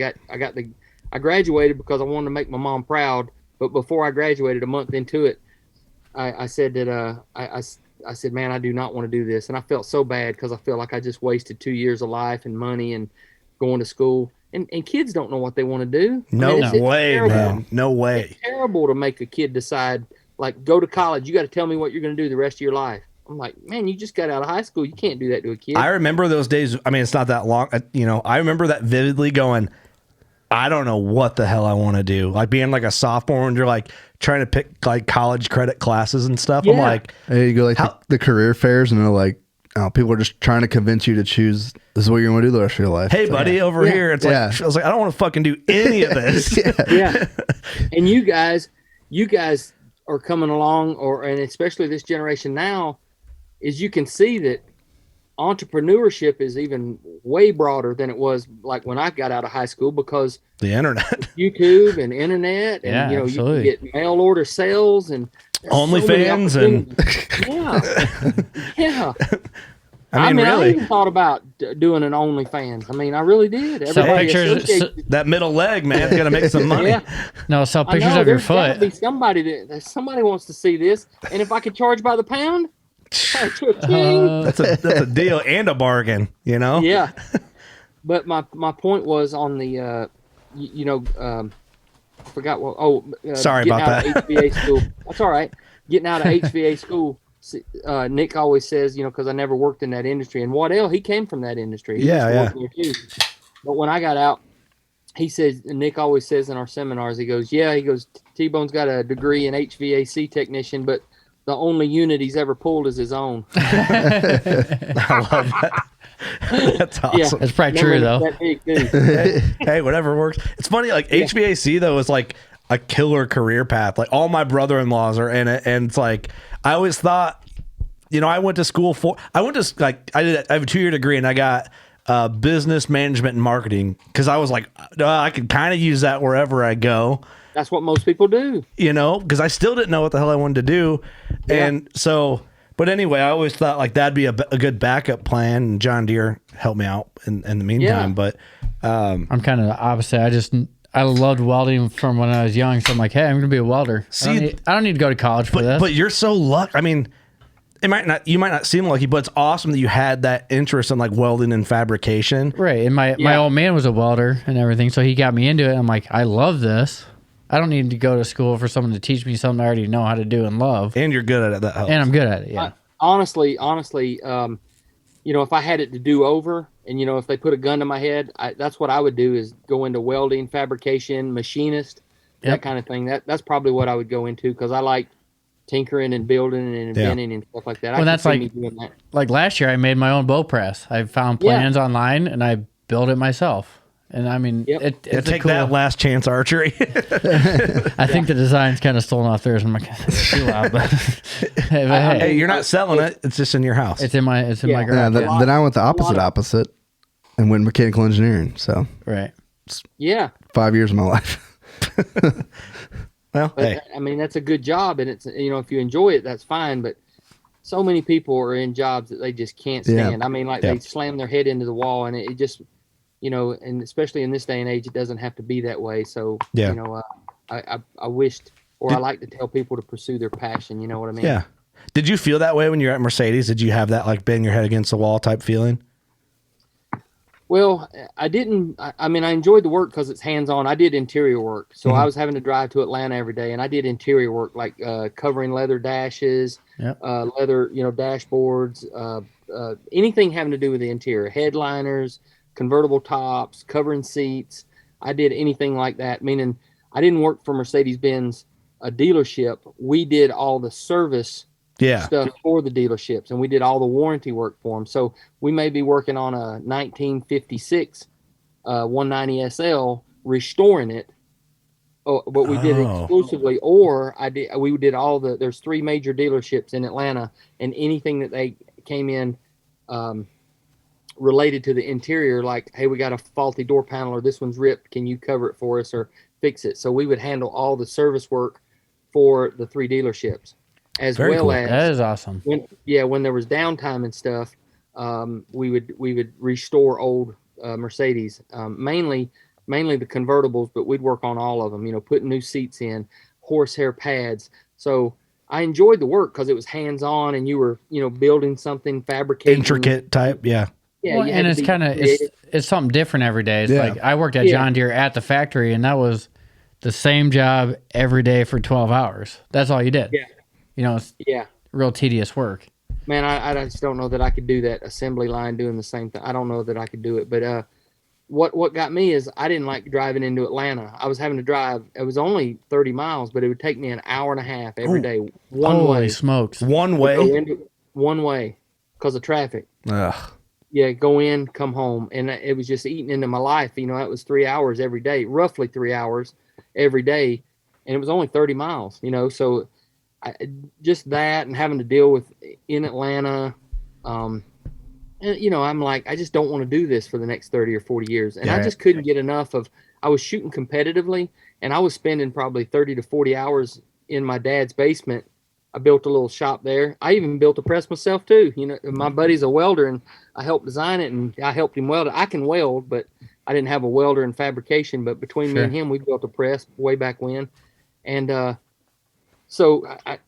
graduated because I wanted to make my mom proud. But before I graduated, a month into it, I said that I said, man, I do not want to do this. And I felt so bad because I feel like I just wasted 2 years of life and money and going to school. And kids don't know what they want to do. No way, man. No way. It's terrible to make a kid decide, like, go to college. You got to tell me what you're going to do the rest of your life. I'm like, man, you just got out of high school. You can't do that to a kid. I remember those days. I mean, it's not that long. I remember that vividly going, I don't know what the hell I want to do. Like being like a sophomore and you're like trying to pick like college credit classes and stuff. Yeah. I'm like, hey, you go like the career fairs and they're like, people are just trying to convince you to choose. This is what you're going to do the rest of your life. hey, buddy, over here. It's like, I was like, I don't want to fucking do any of this. Yeah. And you guys are coming along, and especially this generation now, is you can see that entrepreneurship is even way broader than it was like when I got out of high school, because The internet. YouTube and internet, and you can get mail order sales and OnlyFans yeah. I really, even thought about doing an OnlyFans. I mean, I really did. Sell pictures. That middle leg, man, is gonna make some money. Yeah. No, sell pictures of your foot. Somebody wants to see this, and if I could charge by the pound, that's a deal and a bargain, Yeah. But my point was on the, I forgot what. Sorry about that. HVA school. That's all right. Getting out of HVA school. Nick always says, because I never worked in that industry, and Waddell, he came from that industry. He worked there too. But when I got out, he says, Nick always says in our seminars, he goes, T-Bone's got a degree in HVAC technician, but the only unit he's ever pulled is his own. I love that. That's awesome. Yeah. That's probably true, though. Hey, whatever works. It's funny, like HVAC though is like a killer career path. Like all my brother-in-laws are in it, and it's like I always thought, I went to school I have a 2-year degree, and I got business management and marketing because I was like, I could kind of use that wherever I go. That's what most people do. Because I still didn't know what the hell I wanted to do. Yeah. And so, but anyway, I always thought like that'd be a good backup plan. And John Deere helped me out in the meantime. Yeah. But I'm kind of the opposite. I loved welding from when I was young. So I'm like, hey, I'm going to be a welder. I don't need to go to college for this. But you're so lucky. I mean, you might not seem lucky, but it's awesome that you had that interest in like welding and fabrication. Right. And my old man was a welder and everything. So he got me into it. I'm like, I love this. I don't need to go to school for someone to teach me something I already know how to do and love. And you're good at it. That helps. And I'm good at it, yeah. Honestly, if I had it to do over, and if they put a gun to my head, that's what I would do, is go into welding, fabrication, machinist, that kind of thing. That's probably what I would go into, because I like tinkering and building and inventing and stuff like that. Well, that's like last year I made my own bow press. I found plans online and I built it myself. And I mean, it's take that last chance archery. I think the design's kind of stolen off theirs. I'm like, it's too loud. But hey, you're not selling it. It's just in your house. It's in my garage. Yeah, then I went the opposite and went mechanical engineering. So right. 5 years of my life. Well, hey. I mean, that's a good job, and it's if you enjoy it, that's fine. But so many people are in jobs that they just can't stand. I mean, like they slam their head into the wall, and it just. and especially in this day and age, it doesn't have to be that way. So, Yeah. I wished, or I like to tell people to pursue their passion. You know what I mean? Yeah. Did you feel that way when you're at Mercedes? Did you have that like bang your head against the wall type feeling? Well, I didn't. I mean, I enjoyed the work because it's hands-on. I did interior work, so I was having to drive to Atlanta every day, and I did interior work like covering leather dashes, leather, dashboards, anything having to do with the interior, headliners, convertible tops, covering seats. I did anything like that. Meaning, I didn't work for Mercedes-Benz, a dealership. We did all the service stuff for the dealerships, and we did all the warranty work for them. So we may be working on a 1956 190 SL, restoring it, but we did it exclusively. Or we did all there's 3 major dealerships in Atlanta, and anything that they came in related to the interior, like, hey, we got a faulty door panel, or this one's ripped, can you cover it for us or fix it? So we would handle all the service work for the 3 dealerships. As Very well cool. as That is awesome. when there was downtime and stuff, we would restore old Mercedes, mainly the convertibles, but we'd work on all of them. Putting new seats in, horsehair pads. So I enjoyed the work because it was hands on, and you were building something, fabricating, intricate type. Yeah. Yeah, Well, and it's kind of it's something different every day. It's like I worked at John Deere at the factory, and that was the same job every day for 12 hours. That's all you did. Yeah. It's real tedious work. Man, I just don't know that I could do that assembly line doing the same thing. I don't know that I could do it. But what got me is I didn't like driving into Atlanta. I was having to drive. It was only 30 miles, but it would take me an hour and a half every day, one Holy way. smokes. One way? One way because of traffic. Ugh. Yeah, go in, come home. And it was just eating into my life. That was 3 hours every day, roughly 3 hours every day. And it was only 30 miles, so just that, and having to deal with in Atlanta. And, I'm like, I just don't want to do this for the next 30 or 40 years. And I just couldn't get enough of, I was shooting competitively, and I was spending probably 30 to 40 hours in my dad's basement. I built a little shop there. I even built a press myself too. My buddy's a welder, and I helped design it, and I helped him weld it. I can weld, but I didn't have a welder in fabrication. But between me and him, we built a press way back when. And so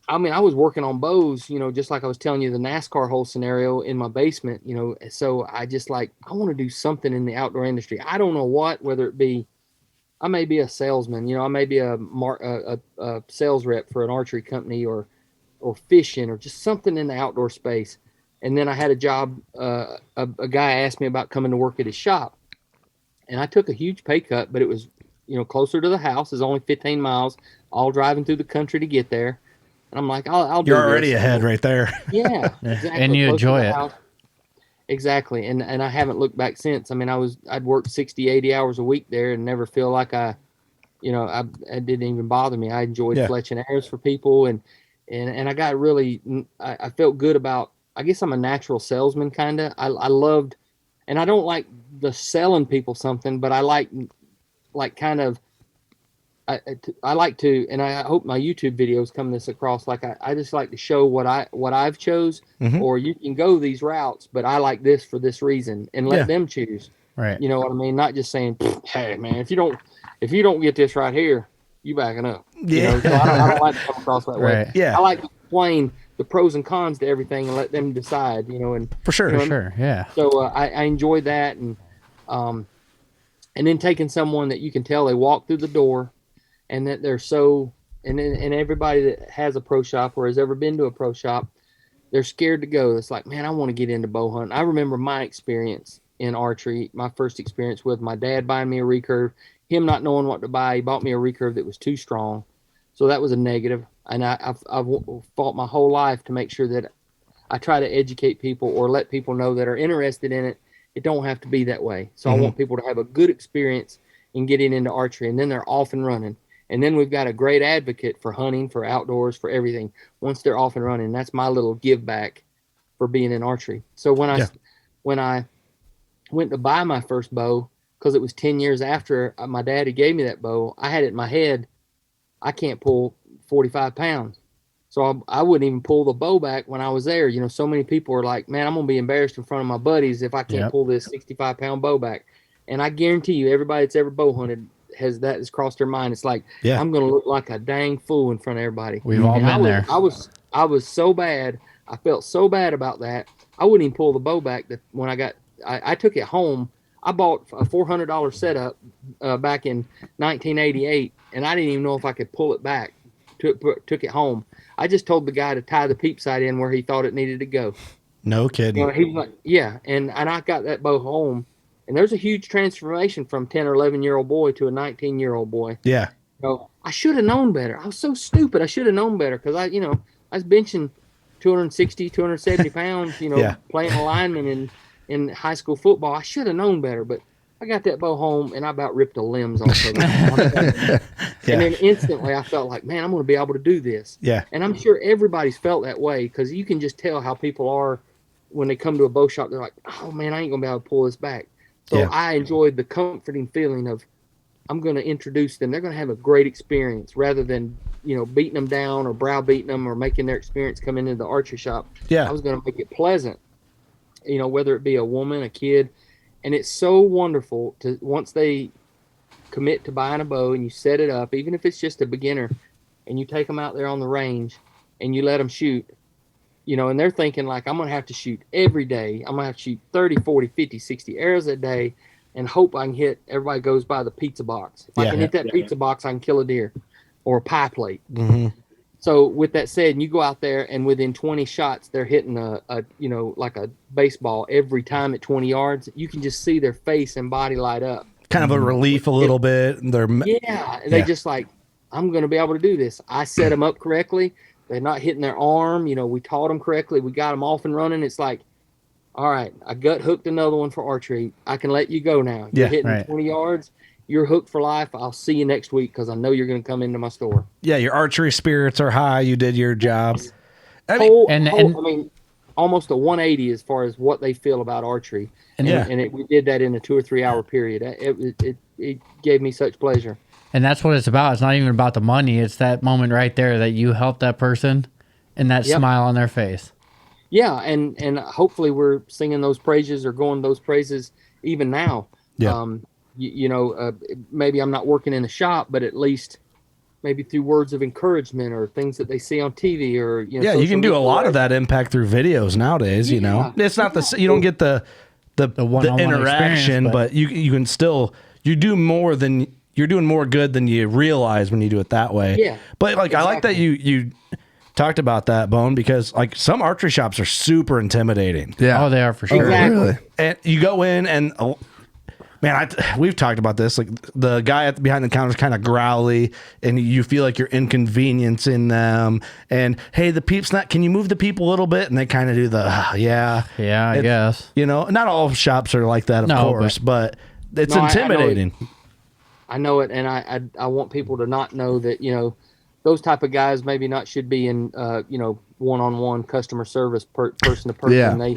I mean, I was working on bows, just like I was telling you the NASCAR whole scenario in my basement. So I just I want to do something in the outdoor industry. I don't know what, whether it be, I may be a salesman, I may be a sales rep for an archery company, or fishing, or just something in the outdoor space. And then I had a job, a guy asked me about coming to work at his shop, and I took a huge pay cut, but it was, closer to the house. It's only 15 miles, all driving through the country to get there. And I'm like, I'll do this. You're already ahead right there. Yeah, exactly. And you enjoy it. Exactly. And I haven't looked back since. I mean, I'd worked 60, 80 hours a week there, and never feel like it didn't even bother me. I enjoyed fletching arrows for people, and I got really, I felt good about, I guess I'm a natural salesman kind of. I loved, and I don't like the selling people something, but I like kind of, I like to, and I hope my YouTube videos come this across. Like I just like to show what I've chose, or you can go these routes, but I like this for this reason, and let them choose. Right. You know what I mean? Not just saying, hey man, if you don't get this right here, you backing up. Yeah. So I don't like to come across that way. Yeah. I like to explain the pros and cons to everything and let them decide. And for sure, yeah. So I enjoyed that, and then taking someone that you can tell they walk through the door, and that they're so, and everybody that has a pro shop or has ever been to a pro shop, they're scared to go. It's like, man, I want to get into bow hunting. I remember my experience in archery, my first experience with my dad buying me a recurve, him not knowing what to buy. He bought me a recurve that was too strong. So that was a negative. And I've fought my whole life to make sure that I try to educate people or let people know that are interested in it. It don't have to be that way. So I want people to have a good experience in getting into archery, and then they're off and running. And then we've got a great advocate for hunting, for outdoors, for everything. Once they're off and running, that's my little give back for being in archery. So when I went to buy my first bow, because it was 10 years after my daddy gave me that bow, I had it in my head, I can't pull 45 pounds. So I wouldn't even pull the bow back when I was there. So many people are like, man, I'm going to be embarrassed in front of my buddies if I can't pull this 65-pound bow back. And I guarantee you, everybody that's ever bow hunted has crossed their mind. It's like, I'm going to look like a dang fool in front of everybody. We've all been there. I was so bad. I felt so bad about that. I wouldn't even pull the bow back. That when I took it home, I bought a $400 setup back in 1988, and I didn't even know if I could pull it back. Took it home. I just told the guy to tie the peep sight in where he thought it needed to go. No kidding. You know, he was like, yeah, and I got that bow home, and there's a huge transformation from 10 or 11-year-old boy to a 19-year-old boy. Yeah. So I should have known better. I was so stupid. I should have known better because I was benching 260, 270 pounds, playing a lineman in high school football. I should have known better, but I got that bow home and I about ripped the limbs off of it. And then instantly I felt like, man, I'm going to be able to do this. Yeah. And I'm sure everybody's felt that way because you can just tell how people are when they come to a bow shop. They're like, oh, man, I ain't going to be able to pull this back. So I enjoyed the comforting feeling of I'm going to introduce them. They're going to have a great experience rather than, beating them down or browbeating them or making their experience come into the archery shop. Yeah. I was going to make it pleasant, whether it be a woman, a kid. And it's so wonderful to once they commit to buying a bow and you set it up, even if it's just a beginner, and you take them out there on the range and you let them shoot, and they're thinking like, I'm going to have to shoot every day. I'm going to have to shoot 30, 40, 50, 60 arrows a day and hope I can hit. Everybody goes by the pizza box. If I can hit that pizza box, I can kill a deer or a pie plate. Mm-hmm. So with that said, and you go out there and within 20 shots, they're hitting a like a baseball every time at 20 yards. You can just see their face and body light up. Kind of a relief a little bit. They just like, I'm going to be able to do this. I set them up correctly. They're not hitting their arm. We taught them correctly. We got them off and running. It's like, all right, I gut hooked another one for archery. I can let you go now. You're hitting 20 yards. You're hooked for life. I'll see you next week because I know you're going to come into my store. Yeah, your archery spirits are high. You did your job. I mean, almost a 180 as far as what they feel about archery. And we did that in a 2 or 3 hour period. It gave me such pleasure. And that's what it's about. It's not even about the money. It's that moment right there that you help that person and that smile on their face. Yeah, and hopefully we're singing those praises or going those praises even now. Yeah. Maybe I'm not working in a shop, but at least maybe through words of encouragement or things that they see on TV or you can do a lot of that impact through videos nowadays. It's not you don't get the interaction, but you can still you're doing more good than you realize when you do it that way. Yeah, but I like that you talked about that, Bone, because some archery shops are super intimidating. Yeah, they are for sure. Exactly. Really? And you go in and. Man, we've talked about this. Like the guy behind the counter is kind of growly, and you feel like you're inconveniencing them. And hey, the peep's not. Can you move the peep a little bit? And they kind of do the I guess. Not all shops are like that, of course, but it's intimidating. I know it, and I want people to not know that those type of guys maybe not should be in one-on-one customer service person to person. Yeah.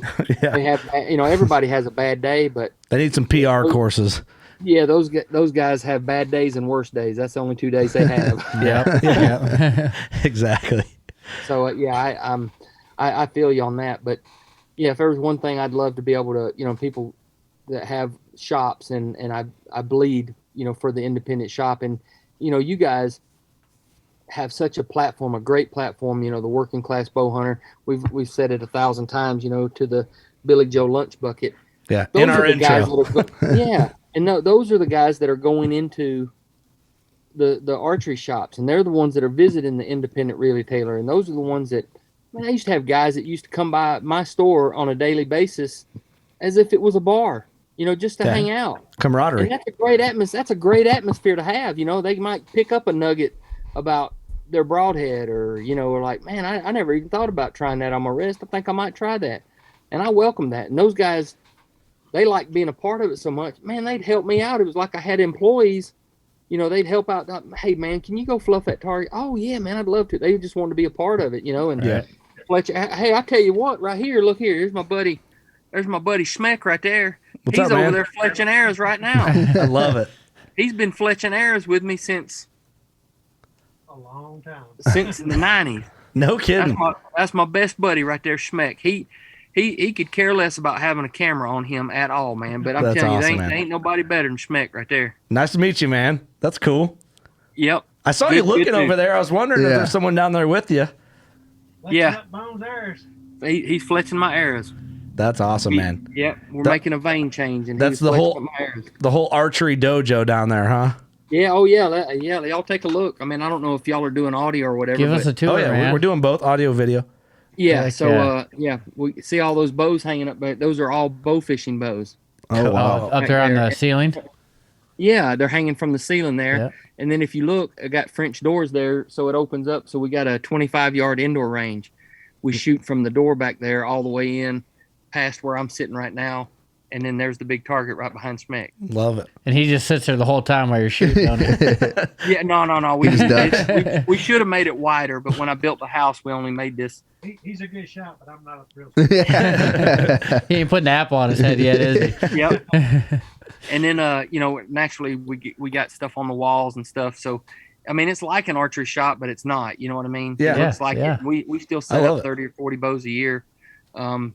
They have everybody has a bad day, but they need some PR courses. Yeah, those guys have bad days and worse days. That's the only 2 days they have. Yeah, exactly. So I feel you on that. But if there was one thing I'd love to be able to, people that have shops and I bleed, for the independent shop, and you guys have such a platform, a great platform, the working class bow hunter. We've said it 1,000 times, to the Billy Joe lunch bucket. Yeah, those in our intro. And those are the guys that are going into the archery shops, and they're the ones that are visiting the independent retailer, and those are the ones that, I used to have guys that used to come by my store on a daily basis as if it was a bar, just to hang out. Camaraderie. And that's a great atmosphere. That's a great atmosphere to have. They might pick up a nugget about their broadhead or or like, man, I never even thought about trying that on my wrist. I think I might try that. And I welcome that. And those guys, they like being a part of it so much. Man, they'd help me out. It was like I had employees, they'd help out. Hey, man, can you go fluff that target? Oh, yeah, man, I'd love to. They just wanted to be a part of it, and Fletcher, hey, I tell you what, right here, look here. There's my buddy Schmeck right there. What's He's up, over man? there fletching arrows right now. I love it. He's been fletching arrows with me since a long time. Since the 90s. No kidding. That's my best buddy right there, Schmeck. he could care less about having a camera on him at all, man. But I'm That's telling awesome, you, man. there ain't nobody better than Schmeck right there. Nice to meet you, man. That's cool. Yep. I saw you looking over there. I was wondering if there's someone down there with you. Yeah. Bones arrows. He's fletching my arrows. That's awesome, man. Yep. We're making a vein change, and That's he's fletching the my arrows. whole archery dojo down there, huh? Yeah. Oh yeah. Yeah. Y'all take a look. I mean, I don't know if y'all are doing audio or whatever. Give us a tour, Oh yeah, man. we're doing both audio, video. Yeah. Heck So we see all those bows hanging up. But those are all bow fishing bows. Oh wow. Up there on the ceiling. Yeah, they're hanging from the ceiling there. Yep. And then if you look, I got French doors there, so it opens up. So we got a 25-yard indoor range. We shoot from the door back there all the way in, past where I'm sitting right now, and then there's the big target right behind Schmeck. Love it. And he just sits there the whole time while you're shooting. Don't he? Yeah, no. We should have made it wider, but when I built the house, we only made this. He's a good shot, but I'm not a real. He ain't putting an apple on his head yet, is he? Yep. And then, naturally we got stuff on the walls and stuff. So, I mean, it's like an archery shop, but it's not. You know what I mean? Yeah. It looks like Yeah. it. We still set up 30 or 40 bows a year.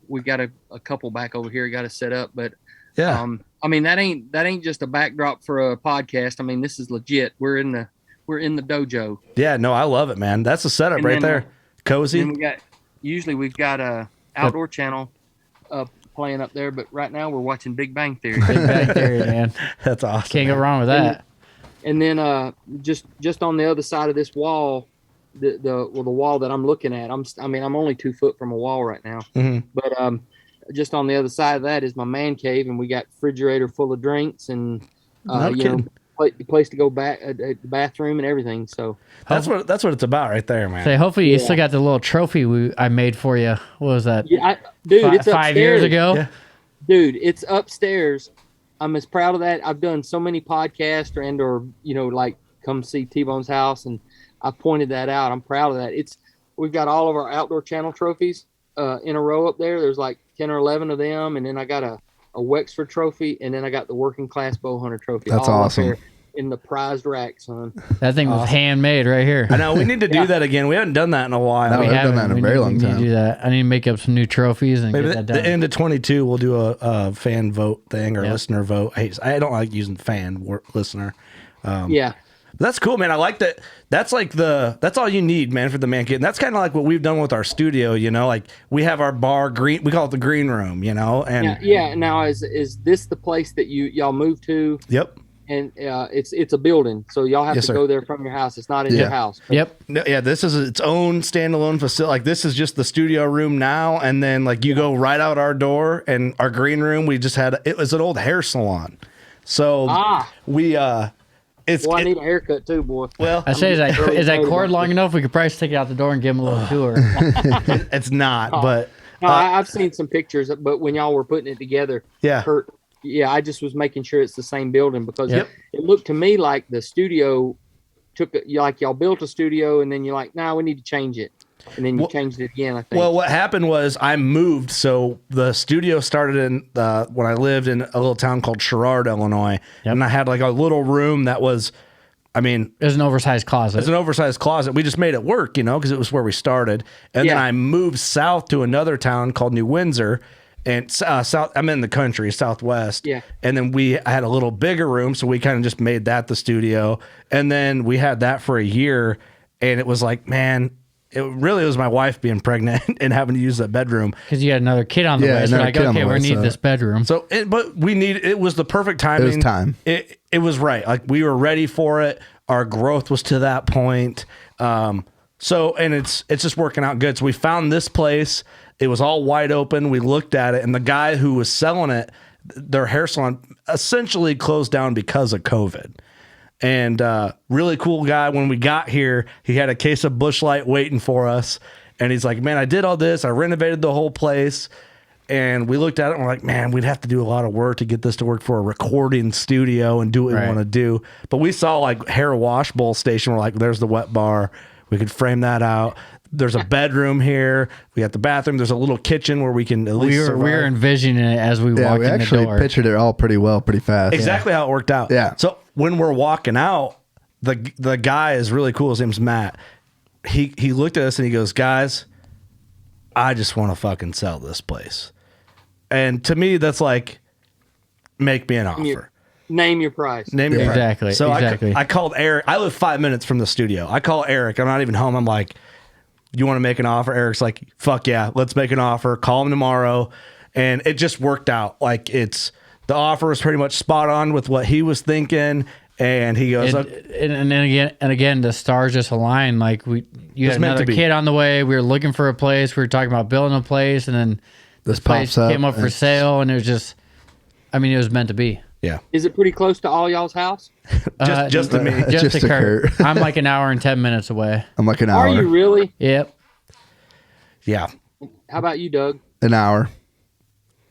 We've got a couple back over here got to set up, but Yeah. I mean, that ain't just a backdrop for a podcast. I mean, this is legit. We're in the dojo. Yeah, no, I love it, man. That's the setup And right then, there. Cozy. Then we've got a outdoor channel playing up there, but right now we're watching Big Bang Theory. Big Bang Theory, man. That's awesome. Can't go wrong with that. And then just on the other side of this wall, the wall that I'm looking at, I'm only 2 foot from a wall right now. Mhm. But just on the other side of that is my man cave, and we got refrigerator full of drinks and place to go back, the bathroom and everything. So That's what it's about right there, man. Say, hopefully you still got the little trophy I made for you. What was that? yeah, it's 5 years upstairs. ago? Yeah. Dude, it's upstairs. I'm as proud of that. I've done so many podcasts or like come see T-Bone's house, and I pointed that out. I'm proud of that. We've got all of our outdoor channel trophies in a row up there. There's like 10 or 11 of them, and then I got a Wexford trophy, and then I got the working class bow hunter trophy. That's all up awesome. there in the prized rack, son. That thing was handmade right here. I know we need to do that again. We haven't done that in a while. No, We I've done haven't. that in a We very need- long we need to time. do that. I need to make up some new trophies and Maybe get that the done. end of 22, we'll do a fan vote thing or Yep. listener vote. I don't like using listener. Yeah. That's cool, man. I like that. That's that's all you need, man, for the man kit. And that's kind of like what we've done with our studio, like we have our bar we call it the green room, and Yeah. Now is this the place that y'all moved to? yep. And it's a building, so y'all have Yes, to sir. go there from your house. It's not in your house. Yep. No, yeah, this is its own standalone facility. Like this is just the studio room now, and then like you go right out our door, and our green room. We just had it was an old hair salon, so we it's Well, I need a haircut too, boy. well I say, is that cord long enough? We could probably stick it out the door and give him a little tour. it's not, but No, I've seen some pictures, but when y'all were putting it together, yeah. Kurt, I just was making sure it's the same building because Yep. it looked to me like the studio y'all built a studio and then you're like, nah, we need to change it. And then you changed it again, I think. Well, what happened was I moved. So the studio started in when I lived in a little town called Sherrard, Illinois. Yep. And I had like a little room that was, It was an oversized closet. it's an oversized closet. We just made it work, because it was where we started. And then Yeah. I moved south to another town called New Windsor. And south, I'm in the country, southwest. Yeah. And then I had a little bigger room, so we kind of just made that the studio. And then we had that for a year, and it was like, man, it really was my wife being pregnant and having to use that bedroom. Because you had another kid on the Yeah, way. So another like, kid on okay, the we way, need so- this bedroom. So, but it was the perfect timing. It was time. It was right. Like we were ready for it. Our growth was to that point. So, and it's just working out good. So we found this place. It was all wide open. We looked at it, and the guy who was selling it, their hair salon, essentially closed down because of COVID. And really cool guy. When we got here, he had a case of Busch Light waiting for us, and he's like, "Man, I did all this. I renovated the whole place." And we looked at it and we're like, man, we'd have to do a lot of work to get this to work for a recording studio and do what we want to do. But we saw like hair wash bowl station. We're like, there's the wet bar. We could frame that out. There's a bedroom here. We got the bathroom. There's a little kitchen where we can at least we survive. were envisioning it as we Yeah, walked we in the actually door. pictured it all pretty well, pretty fast. Exactly how it worked out. Yeah. So when we're walking out, the guy is really cool. His name's Matt. He looked at us and he goes, guys, I just want to fucking sell this place. And to me, that's like, make me an offer. Name your price. Name your price. Exactly. So exactly. I called Eric. I live 5 minutes from the studio. I call Eric. I'm not even home. I'm like, you want to make an offer? Eric's like, fuck yeah, let's make an offer. Call him tomorrow. And it just worked out. Like the offer was pretty much spot on with what he was thinking. And he goes, and again, the stars just aligned. Like you had another kid on the way. We were looking for a place. We were talking about building a place, and then this place came up for sale, and it was just, I mean, it was meant to be. Yeah. Is it pretty close to all y'all's house? just to me. Just to Kurt. I'm like an hour and 10 minutes away. I'm like an hour. Are you really? Yep. Yeah. How about you, Doug? An hour.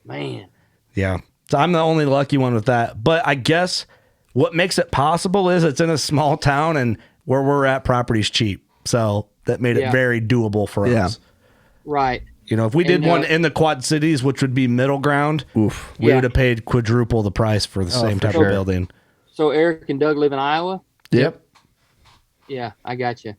Man. Yeah. So I'm the only lucky one with that. But I guess what makes it possible is it's in a small town, and where we're at, property's cheap. So that made it very doable for us. Right. You know, if we did one in the Quad Cities, which would be middle ground, we would have paid quadruple the price for the same type of building. So Eric and Doug live in Iowa? Yep. Yeah, I got you.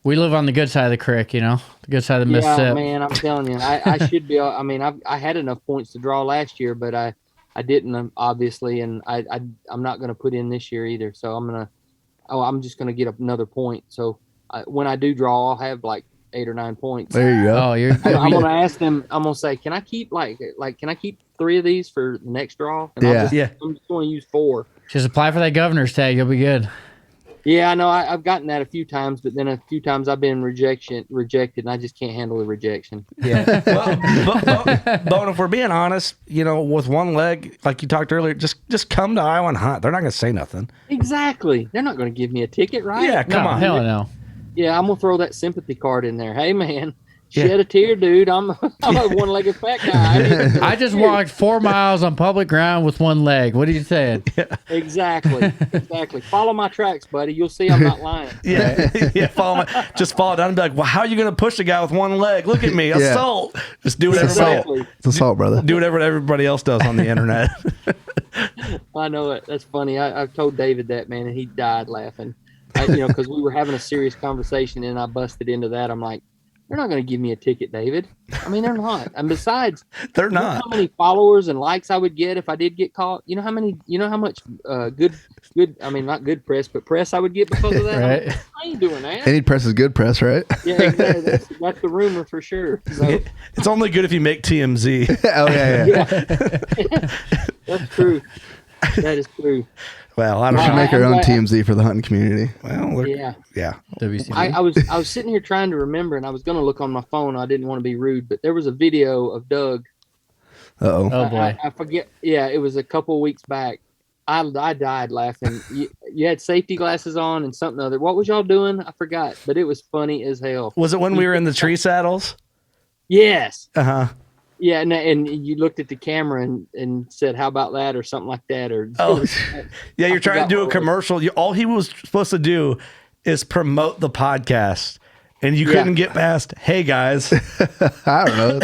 We live on the good side of the creek, you know, the good side of the Mississippi. Yeah, man, I'm telling you, I should be. I mean, I had enough points to draw last year, but I didn't, obviously, and I'm not going to put in this year either. So I'm just going to get another point. So when I do draw, I'll have like 8 or 9 points. There you go. Oh, I'm going to ask them. I'm going to say, can I keep can I keep 3 of these for the next draw? And I'm just going to use 4. Just apply for that governor's tag. You'll be good. Yeah, I know. I've gotten that a few times, but then a few times I've been rejected, and I just can't handle the rejection. Yeah. But if we're being honest, you know, with one leg, like you talked earlier, just come to Iowa and hunt. They're not going to say nothing. Exactly. They're not going to give me a ticket, right? Yeah, come on. Hell no. Yeah, I'm gonna throw that sympathy card in there. Hey, man, shed a tear, dude. I'm a one-legged fat guy. I just walked 4 miles on public ground with one leg. What are you saying? Exactly. Follow my tracks, buddy. You'll see I'm not lying. Yeah. Just fall down and be like, well, how are you going to push a guy with one leg? Look at me, assault. Just do what It's assault, brother. Do whatever everybody else does on the internet. I know it. That's funny. I've told David that, man, and he died laughing. Because we were having a serious conversation, and I busted into that. I'm like, they're not going to give me a ticket, David. I mean, they're not. And besides, they're not. You know how many followers and likes I would get if I did get caught? You know how much good, I mean, not good press, but press I would get because of that? Right. I ain't doing that. Any press is good press, right? Yeah, exactly. That's the rumor for sure. So, it's only good if you make TMZ. Oh, yeah. That's true. That is true. Well, I We don't should know. make our own TMZ for the hunting community. Well, Yeah. WCB. I was sitting here trying to remember, and I was going to look on my phone. I didn't want to be rude, but there was a video of Doug. Uh-oh. Oh, boy. I forget. Yeah, it was a couple of weeks back. I died laughing. You had safety glasses on and something other. What was y'all doing? I forgot, but it was funny as hell. Was it when we were in the tree saddles? Yes. Uh-huh. Yeah, and you looked at the camera and said, "How about that?" or something like that. Or Yeah, you're trying to do a commercial. All he was supposed to do is promote the podcast, and you couldn't get past, "Hey guys." I don't know.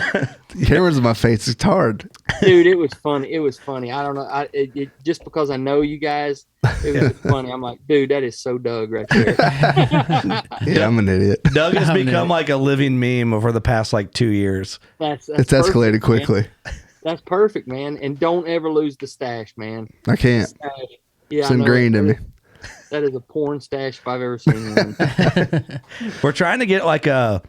The camera's in my face. It's hard. Dude, it was funny. It was funny. I don't know. It just because I know you guys, it was funny. I'm like, dude, that is so Doug right there. Yeah, I'm an idiot. Doug has become like a living meme over the past like 2 years. That's It's escalated perfect, quickly. man. That's perfect, man. And don't ever lose the stash, man. I can't. Stash. Yeah, It's I know ingrained it. in me. That is a porn stash if I've ever seen one. We're trying to get like a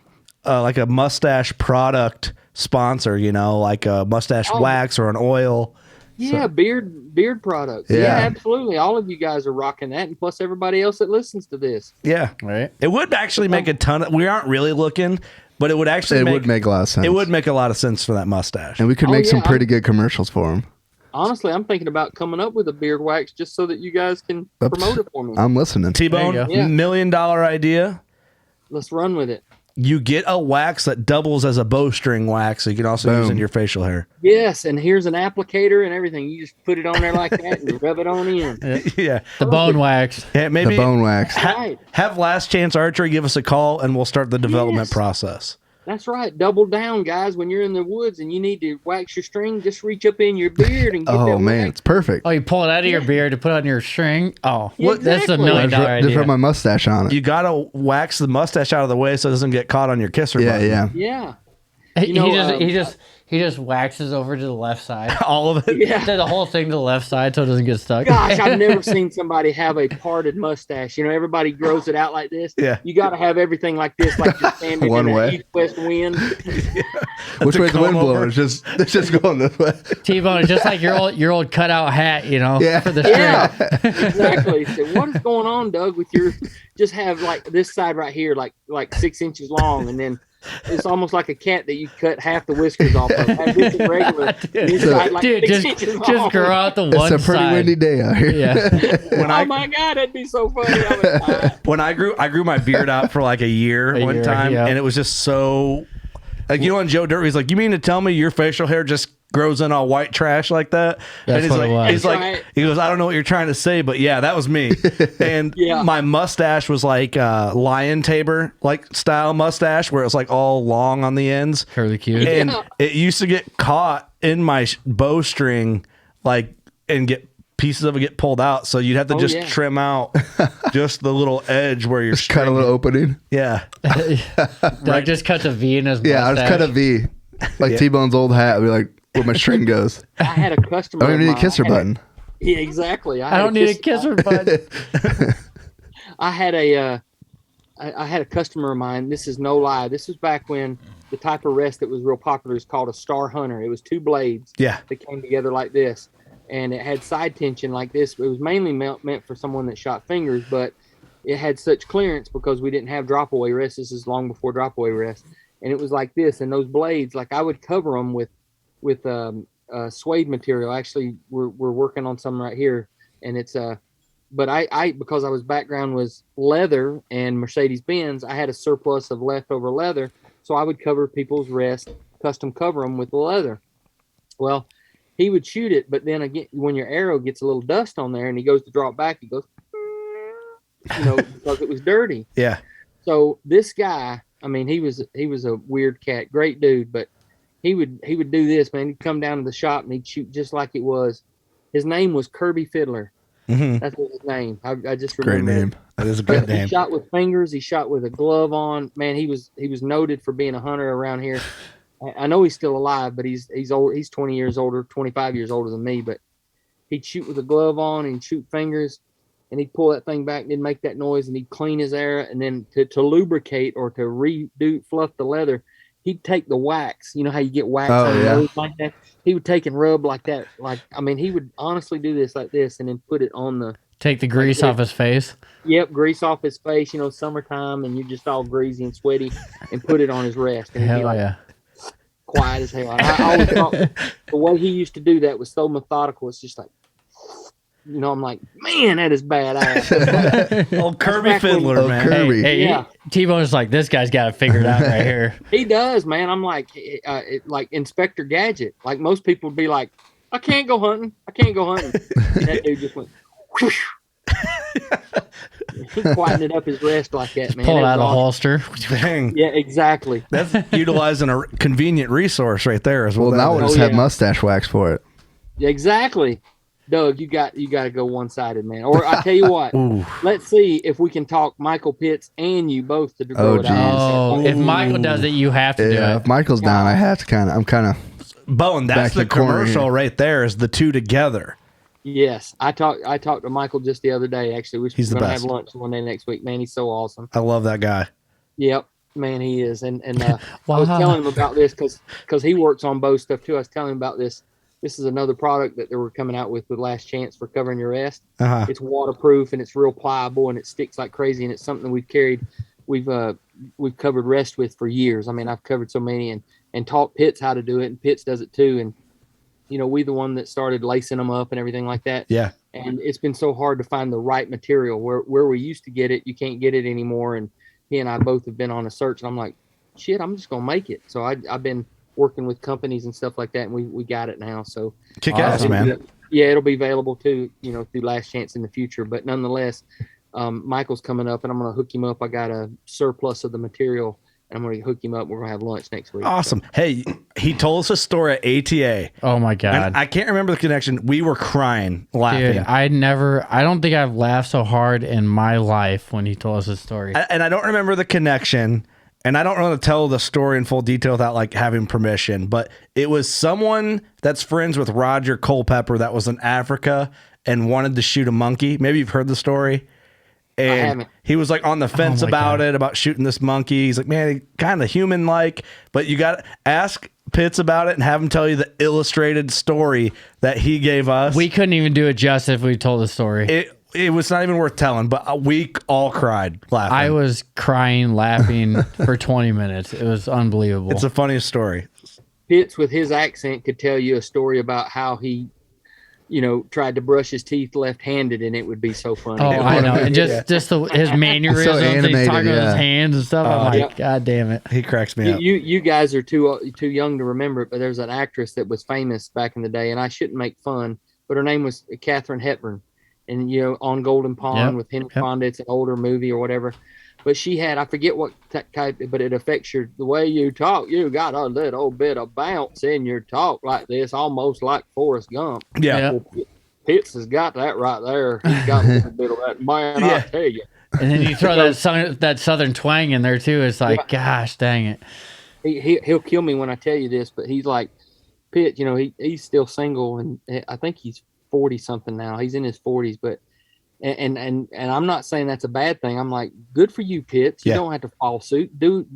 mustache product sponsor, you know, like a mustache wax or an oil. Yeah, beard products. Yeah, absolutely. All of you guys are rocking that, and plus everybody else that listens to this. Yeah, right. It would actually make a ton of. We aren't really looking, but it would actually. Would make a lot of sense. It would make a lot of sense for that mustache, and we could make some pretty good commercials for them. Honestly, I'm thinking about coming up with a beard wax just so that you guys can promote it for me. I'm listening. Tbone, $1 million idea. Let's run with it. You get a wax that doubles as a bowstring wax, so you can also use in your facial hair. Yes, and here's an applicator and everything. You just put it on there like that and rub it on in. Yeah. The bone wax. Yeah, maybe the bone wax. Have Last Chance Archery give us a call, and we'll start the development process. That's right. Double down, guys. When you're in the woods and you need to wax your string, just reach up in your beard and get that Oh, man. wax. It's perfect. Oh, you pull it out of your beard to put on your string? Oh, Yeah, that's $1 exactly. million Just idea. rub my mustache on it. You got to wax the mustache out of the way so it doesn't get caught on your kisser button. Yeah. Yeah. He just waxes over to the left side. All of it. Yeah. The whole thing to the left side so it doesn't get stuck. Gosh, I've never seen somebody have a parted mustache. Everybody grows it out like this. Yeah. You got to have everything like this, like you're standing One in way. an east-west wind. Which way the wind blowing? It's just going this way. T-bone is just like your old cutout hat, Yeah. for the string. Yeah, exactly. So what is going on, Doug, with your just have like this side right here, like 6 inches long, and then it's almost like a cat that you cut half the whiskers off of. Have this in regular. This side, like, Dude, 6 inches long. just grow out the one side. It's a pretty windy day out here. Yeah. Oh my God, that'd be so funny. When I grew my beard out for like a year one time, yeah. and it was just so like, when Joe Dirt, he's like, "You mean to tell me your facial hair just grows in all white trash like that?" That's and he's what like, it was. he's like, Right. he goes, "I don't know what you're trying to say, but yeah, that was me." And Yeah. my mustache was like lion tamer like style mustache, where it was like all long on the ends, Curly cute. and Yeah. it used to get caught in my bowstring, like, and get pieces of it get pulled out, so you'd have to just trim out just the little edge where you're Just cut a little opening. yeah. Doug just cuts a V in his mustache. Yeah, I just cut a V. Like T-Bone's old hat. Be like where my string goes. I had a customer. I don't even need of a kisser mine- button. Yeah, exactly. I don't need a kisser button. I had a customer of mine. This is no lie. This was back when the type of rest that was real popular is called a star hunter. It was 2 blades Yeah. that came together like this, and it had side tension like this. It was mainly meant for someone that shot fingers, but it had such clearance because we didn't have drop away rest. This is long before drop away rest, and it was like this. And those blades, like I would cover them with suede material. Actually, we're working on some right here, and it's but I because I was background was leather and Mercedes Benz, I had a surplus of leftover leather, so I would cover people's rest, custom cover them with the leather. Well, he would shoot it, but then again, when your arrow gets a little dust on there and he goes to draw it back, he goes, because it was dirty. Yeah. So this guy, I mean, he was a weird cat, great dude, but he would do this, man. He'd come down to the shop and he'd shoot just like it was. His name was Kirby Fiddler. Mm-hmm. That's his name. I just Great remember. name. That is a good He name. shot with fingers. He shot with a glove on. Man, he was noted for being a hunter around here. I know he's still alive, but he's old. He's 20 years older, 25 years older than me. But he'd shoot with a glove on and he'd shoot fingers, and he'd pull that thing back and he'd make that noise and he'd clean his arrow, and then to lubricate or to fluff the leather, he'd take the wax. You know how you get wax on the nose like that? He would take and rub like that. He would honestly do this like this and then put it on the. Take the grease off his face. Yep, grease off his face, summertime, and you're just all greasy and sweaty, and put it on his rest. And he'd be Hell like yeah. quiet as hell. I always thought the way he used to do that was so methodical. It's just like, I'm like, man, that is badass. Old Kirby back when- Fiddler, Oh, man. Kirby. Hey, Yeah. T-Bone's like, this guy's got it figured out right here. He does, man. I'm like, like Inspector Gadget. Like most people would be like, I can't go hunting. That dude just went. Whoosh. He quietened up his rest like that, man. Pull it That out of the was awesome. holster. Dang. Yeah, exactly. That's utilizing a convenient resource right there as well. Well, now that we'll is. just have yeah. mustache wax for it. Yeah, exactly. Doug, you got to go one-sided, man. Or I tell you what, let's see if we can talk Michael Pitts and you both to grow Oh, it out. Oh, if Michael does it, you have to do Yeah, it. if Michael's down, I have to I'm kind of. Bone, Back that's to the the corner commercial here. right there is the two together. Yes, I talked to Michael just the other day. Actually, we're He's the going to best. have lunch one day next week. Man, he's so awesome. I love that guy. Yep, man, he is. And I was telling him about this because he works on bow stuff too. I was telling him about this. This is another product that they were coming out with Last Chance for covering your rest. Uh-huh. It's waterproof and it's real pliable and it sticks like crazy, and it's something we've carried. We've covered rest with for years. I mean, I've covered so many and taught Pitts how to do it, and Pitts does it too. And we the one that started lacing them up and everything like that. Yeah. And it's been so hard to find the right material where we used to get it. You can't get it anymore. And he and I both have been on a search, and I'm like, shit, I'm just going to make it. So I've been working with companies and stuff like that, and we got it now. So Kick ass, man. Yeah, it'll be available too, through Last Chance in the future. But nonetheless, Michael's coming up, and I'm going to hook him up. I got a surplus of the material, and I'm going to hook him up. We're going to have lunch next week. Awesome. Hey, he told us a story at ATA. Oh my God. And I can't remember the connection. We were crying, laughing. Dude, I don't think I've laughed so hard in my life when he told us his story. And I don't remember the connection. and I don't want to tell the story in full detail without like having permission, but it was someone that's friends with Roger Culpepper that was in Africa and wanted to shoot a monkey. Maybe you've heard the story. And he was like on the fence about shooting this monkey. He's like, man, kind of human like, but you got to ask Pitts about it and have him tell you the illustrated story that he gave us. We couldn't even do it justice if we told the story. It was not even worth telling, but we all cried laughing. I was crying, laughing for 20 minutes. It was unbelievable. It's the funniest story. Pitts with his accent could tell you a story about how he, tried to brush his teeth left-handed, and it would be so funny. Oh, I know. And just his mannerisms, he's talking with his hands and stuff. I'm like, God damn it. He cracks me up. You guys are too young to remember it, but there's an actress that was famous back in the day, and I shouldn't make fun, but her name was Katharine Hepburn, and on Golden Pond with Henry Fonda. It's an older movie or whatever. But she had, I forget what type, but it affects the way you talk. You got a little bit of bounce in your talk like this, almost like Forrest Gump. Yeah. Well, Pitts has got that right there. He's got a little bit of that. Man, I tell you. And then you throw that southern twang in there too. It's like, gosh, dang it. He'll kill me when I tell you this, but he's like, Pitt, he's still single, and I think he's 40 something now. He's in his 40s, but and I'm not saying that's a bad thing. I'm like, good for you, Pitts. You don't have to follow suit. Do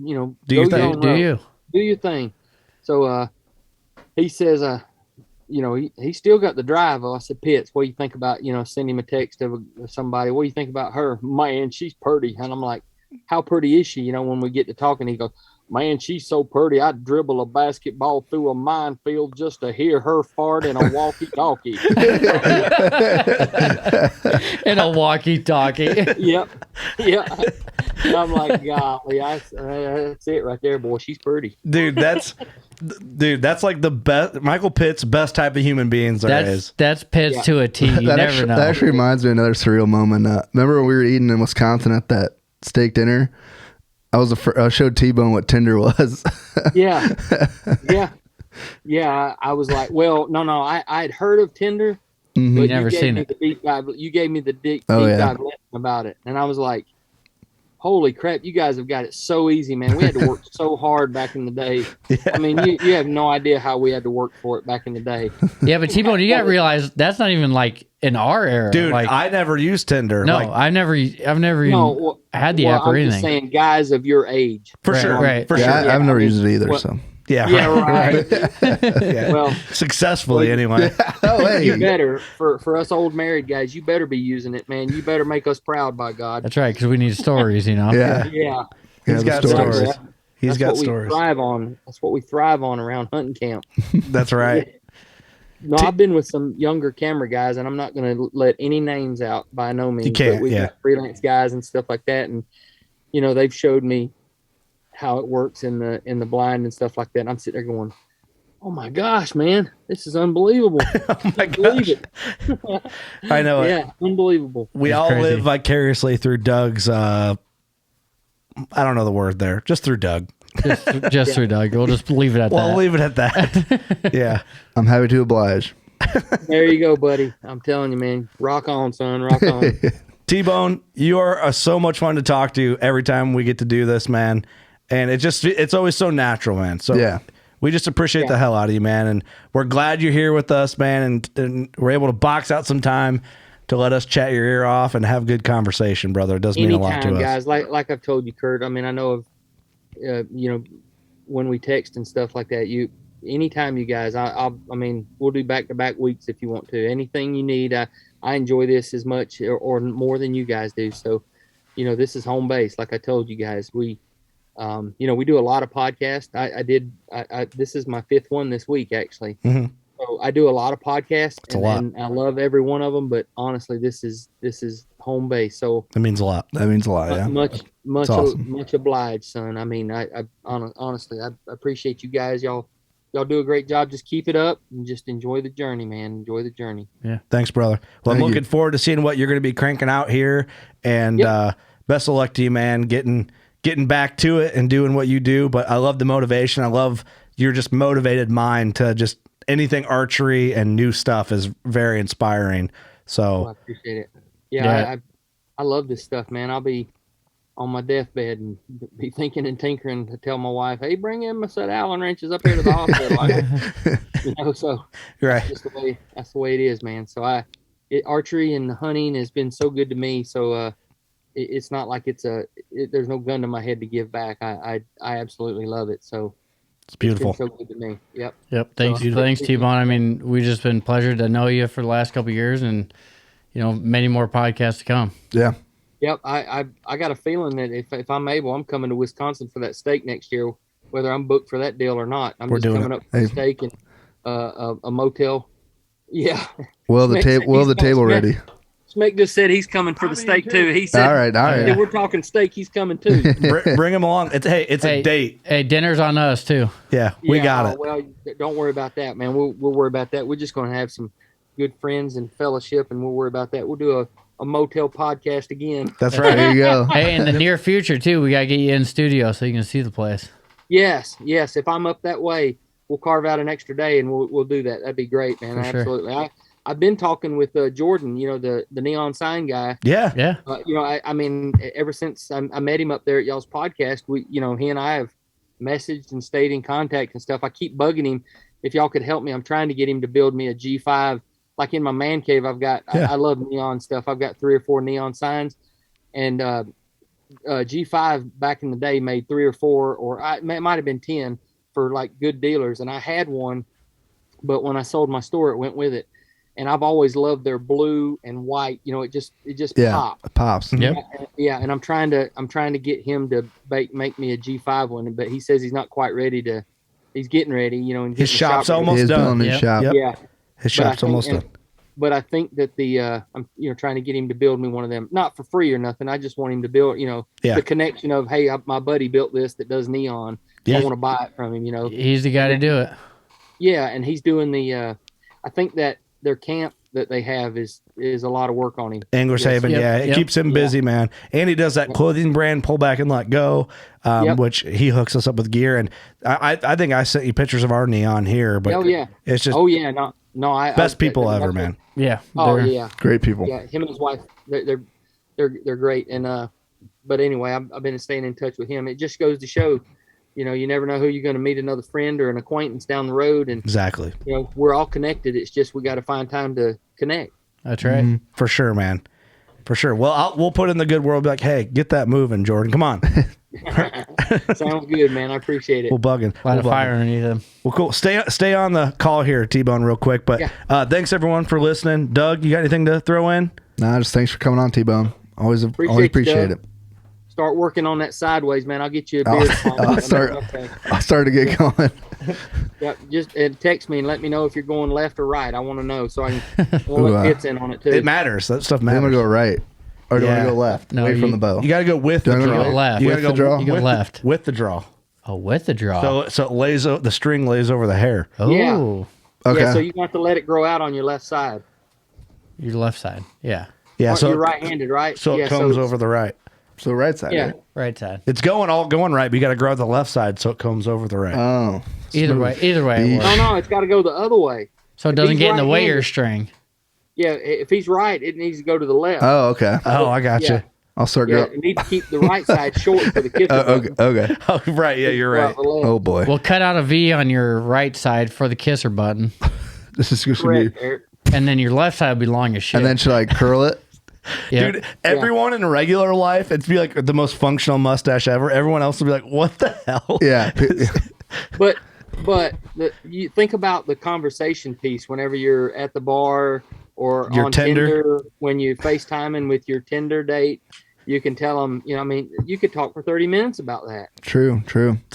your thing. So he says, he still got the drive. I said, Pitts, what do you think about, send him a text of somebody. What do you think about her? Man, she's pretty. And I'm like, how pretty is she? When we get to talking, he goes, man, she's so pretty. I'd dribble a basketball through a minefield just to hear her fart in a walkie-talkie. In a walkie-talkie. Yep. Yeah. I'm like, golly, that's it right there, boy. She's pretty. Dude, that's like the best. Michael Pitt's best type of human beings there is. That's Pitts to a T. You never know. That actually reminds me of another surreal moment. Remember when we were eating in Wisconsin at that steak dinner? I showed T-Bone what Tinder was. Yeah. I was like, well, no. I had heard of Tinder, but you never seen it. You gave me the deep dive lesson about it, and I was like, holy crap, you guys have got it so easy, man. We had to work so hard back in the day. Yeah. I mean, you have no idea how we had to work for it back in the day. Yeah, but T-Bone, you got to realize that's not even like in our era. Dude, like, I never used Tinder. No, I've never even had the app or anything. I'm just saying guys of your age. For sure. Right. For sure. I've never used it either, so. Yeah, right. Yeah. Well, successfully anyway. You better, for us old married guys, you better be using it, man. You better make us proud, by God. That's right, because we need stories, Yeah. He's got stories. He's got stories. That's what we thrive on around hunting camp. That's right. No, I've been with some younger camera guys, and I'm not going to let any names out by no means. You can't, we've got freelance guys and stuff like that, and they've showed me how it works in the blind and stuff like that. And I'm sitting there going, oh my gosh, man, this is unbelievable. Oh my gosh. I know it. Yeah, unbelievable. We all live vicariously through Doug's, I don't know the word there, just through Doug. Just through Doug. We'll just leave it at that. We'll leave it at that. Yeah. I'm happy to oblige. There you go, buddy. I'm telling you, man. Rock on, son. Rock on. T-Bone, you are so much fun to talk to every time we get to do this, man. And it's always so natural, man. So we just appreciate the hell out of you, man. And we're glad you're here with us, man. And we're able to box out some time to let us chat your ear off and have good conversation, brother. It does mean a lot to us. Guys, like I've told you, Kurt, I mean, I know of, when we text and stuff like that, anytime you guys, I mean, we'll do back-to-back weeks if you want to. Anything you need, I enjoy this as much or more than you guys do. So, this is home base. Like I told you guys, we do a lot of podcasts. This is my 5th one this week, actually. Mm-hmm. So I do a lot of podcasts, and I love every one of them. But honestly, this is home base. So that means a lot. Yeah. Much obliged, son. I mean, I honestly, I appreciate you guys. Y'all do a great job. Just keep it up and just enjoy the journey, man. Enjoy the journey. Yeah. Thanks, brother. Well, I'm looking forward to seeing what you're going to be cranking out here, and best of luck to you, man. Getting back to it and doing what you do. But I love the motivation. I love your just motivated mind to just anything archery and new stuff is very inspiring. So I appreciate it. Yeah. I love this stuff, man. I'll be on my deathbed and be thinking and tinkering to tell my wife, "Hey, bring in my set of Allen wrenches up here to the hospital." So Right. that's the way it is, man. So archery and hunting has been so good to me. So it's not like there's no gun to my head to give back. I absolutely love it. So it's beautiful. It's been so good to me. Yep. Thanks, T-Bone. I mean, we just been pleasure to know you for the last couple of years, and many more podcasts to come. Yeah. Yep. I got a feeling that if I'm able, I'm coming to Wisconsin for that steak next year, whether I'm booked for that deal or not. We're just coming up for a steak and a motel. Yeah. Well, the table ready. Smick just said he's coming for the steak too. He said, "All right. If we're talking steak, he's coming too." Bring him along. It's a date. Hey, dinner's on us too. Yeah, we got it. Well, don't worry about that, man. We'll worry about that. We're just going to have some good friends and fellowship, and we'll worry about that. We'll do a motel podcast again. That's right. There you go. Hey, in the near future too, we gotta get you in studio so you can see the place. Yes. If I'm up that way, we'll carve out an extra day and we'll do that. That'd be great, man. For Absolutely. Sure. I've been talking with Jordan, the neon sign guy. Yeah. I mean, ever since I met him up there at y'all's podcast, he and I have messaged and stayed in contact and stuff. I keep bugging him if y'all could help me. I'm trying to get him to build me a G5. Like in my man cave, I've got, I love neon stuff. I've got 3 or 4 neon signs, and G5 back in the day made 3 or 4, or it might have been 10 for like good dealers. And I had one, but when I sold my store, it went with it. And I've always loved their blue and white. It just pops. It pops. Yep. Yeah. And I'm trying to get him to make me a G5 one, but he says he's not quite ready to. He's getting ready, and his shop's almost done. His shop. Yep. Yeah. His shop's almost done. But I think that I'm trying to get him to build me one of them, not for free or nothing. I just want him to build, the connection of, hey, my buddy built this that does neon. I want to buy it from him. He's the guy to do it. Yeah, and he's doing I think that their camp that they have is a lot of work on him. Anglers Haven, it keeps him busy, man. And he does that clothing brand, Pull Back and Let Go, which he hooks us up with gear. And I think I sent you pictures of our neon here, but it's just best people ever, man. Yeah. Great people. Yeah, him and his wife, they're great. And but anyway, I've been staying in touch with him. It just goes to show, you never know who you're going to meet, another friend or an acquaintance down the road. And exactly, we're all connected. It's just we got to find time to connect. That's right. Mm-hmm. For sure, man. For sure. Well, we'll put in the good world. Be like, hey, get that moving, Jordan. Come on. Sounds good, man. I appreciate it. We'll bugging. Light a fire underneath them. Well, cool. Stay on the call here, T-Bone, real quick. But thanks everyone for listening. Doug, you got anything to throw in? Nah, just thanks for coming on, T-Bone. Always appreciate it. Start working on that sideways, man. I'll get you a beer. I'll start to get going. Yeah, just text me and let me know if you're going left or right. I want to know so I can let bits in on it too. It matters. That stuff matters. I'm gonna go right, or do you want to go left? No, away from the bow. You got to go with the draw. You go left. You got to go You go left with the draw. Oh, with the draw. So it lays the string lays over the hair. Oh, yeah. Okay. Yeah, so you have to let it grow out on your left side. Your left side. Yeah. Yeah. So you're right-handed, right? So it comes over the right. So right side. Yeah. Right? Right side. It's going right, but you got to grow the left side so it comes over the right. Oh. Either way. It works. No, it's got to go the other way. So it doesn't get in the way of your string. Yeah, if he's right, it needs to go to the left. Oh, okay. Oh, I got you. I'll start growing. You need to keep the right side short for the kisser. Okay. Oh, right. Yeah, you're right. Oh, boy. We'll cut out a V on your right side for the kisser button. This is going to be... And then your left side will be long as shit. And then should I curl it? Yep. Dude, everyone in regular life, it'd be like the most functional mustache ever. Everyone else would be like, what the hell? Yeah. But you think about the conversation piece whenever you're at the bar or your on Tinder, when you FaceTiming with your Tinder date, you can tell them, you could talk for 30 minutes about that. True.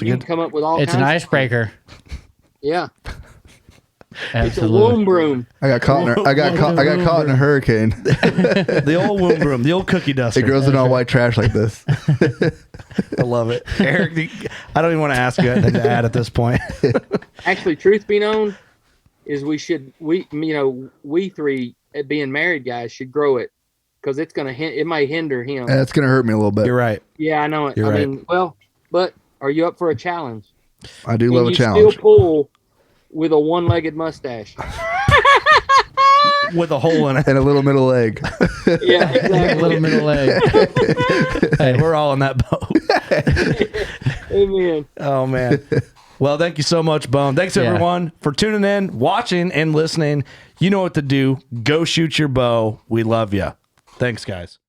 You can come up with all kinds It's an icebreaker. Yeah. Absolutely. It's a womb broom. I got caught in a hurricane. The old womb broom, the old cookie duster. It grows in all white trash like this. I love it. Eric, I don't even want to ask you anything to add at this point. Actually, truth be known, is we three being married guys should grow it because it's it might hinder him. It's gonna hurt me a little bit. You're right. Yeah, I know it. You're right. mean, but are you up for a challenge? I do love a challenge. You still pull with a one-legged mustache. With a hole in it. And a little middle leg. Yeah, exactly. A little middle leg. Hey, we're all in that boat. Amen. Oh, man. Well, thank you so much, Bone. Thanks, everyone, for tuning in, watching, and listening. You know what to do. Go shoot your bow. We love you. Thanks, guys.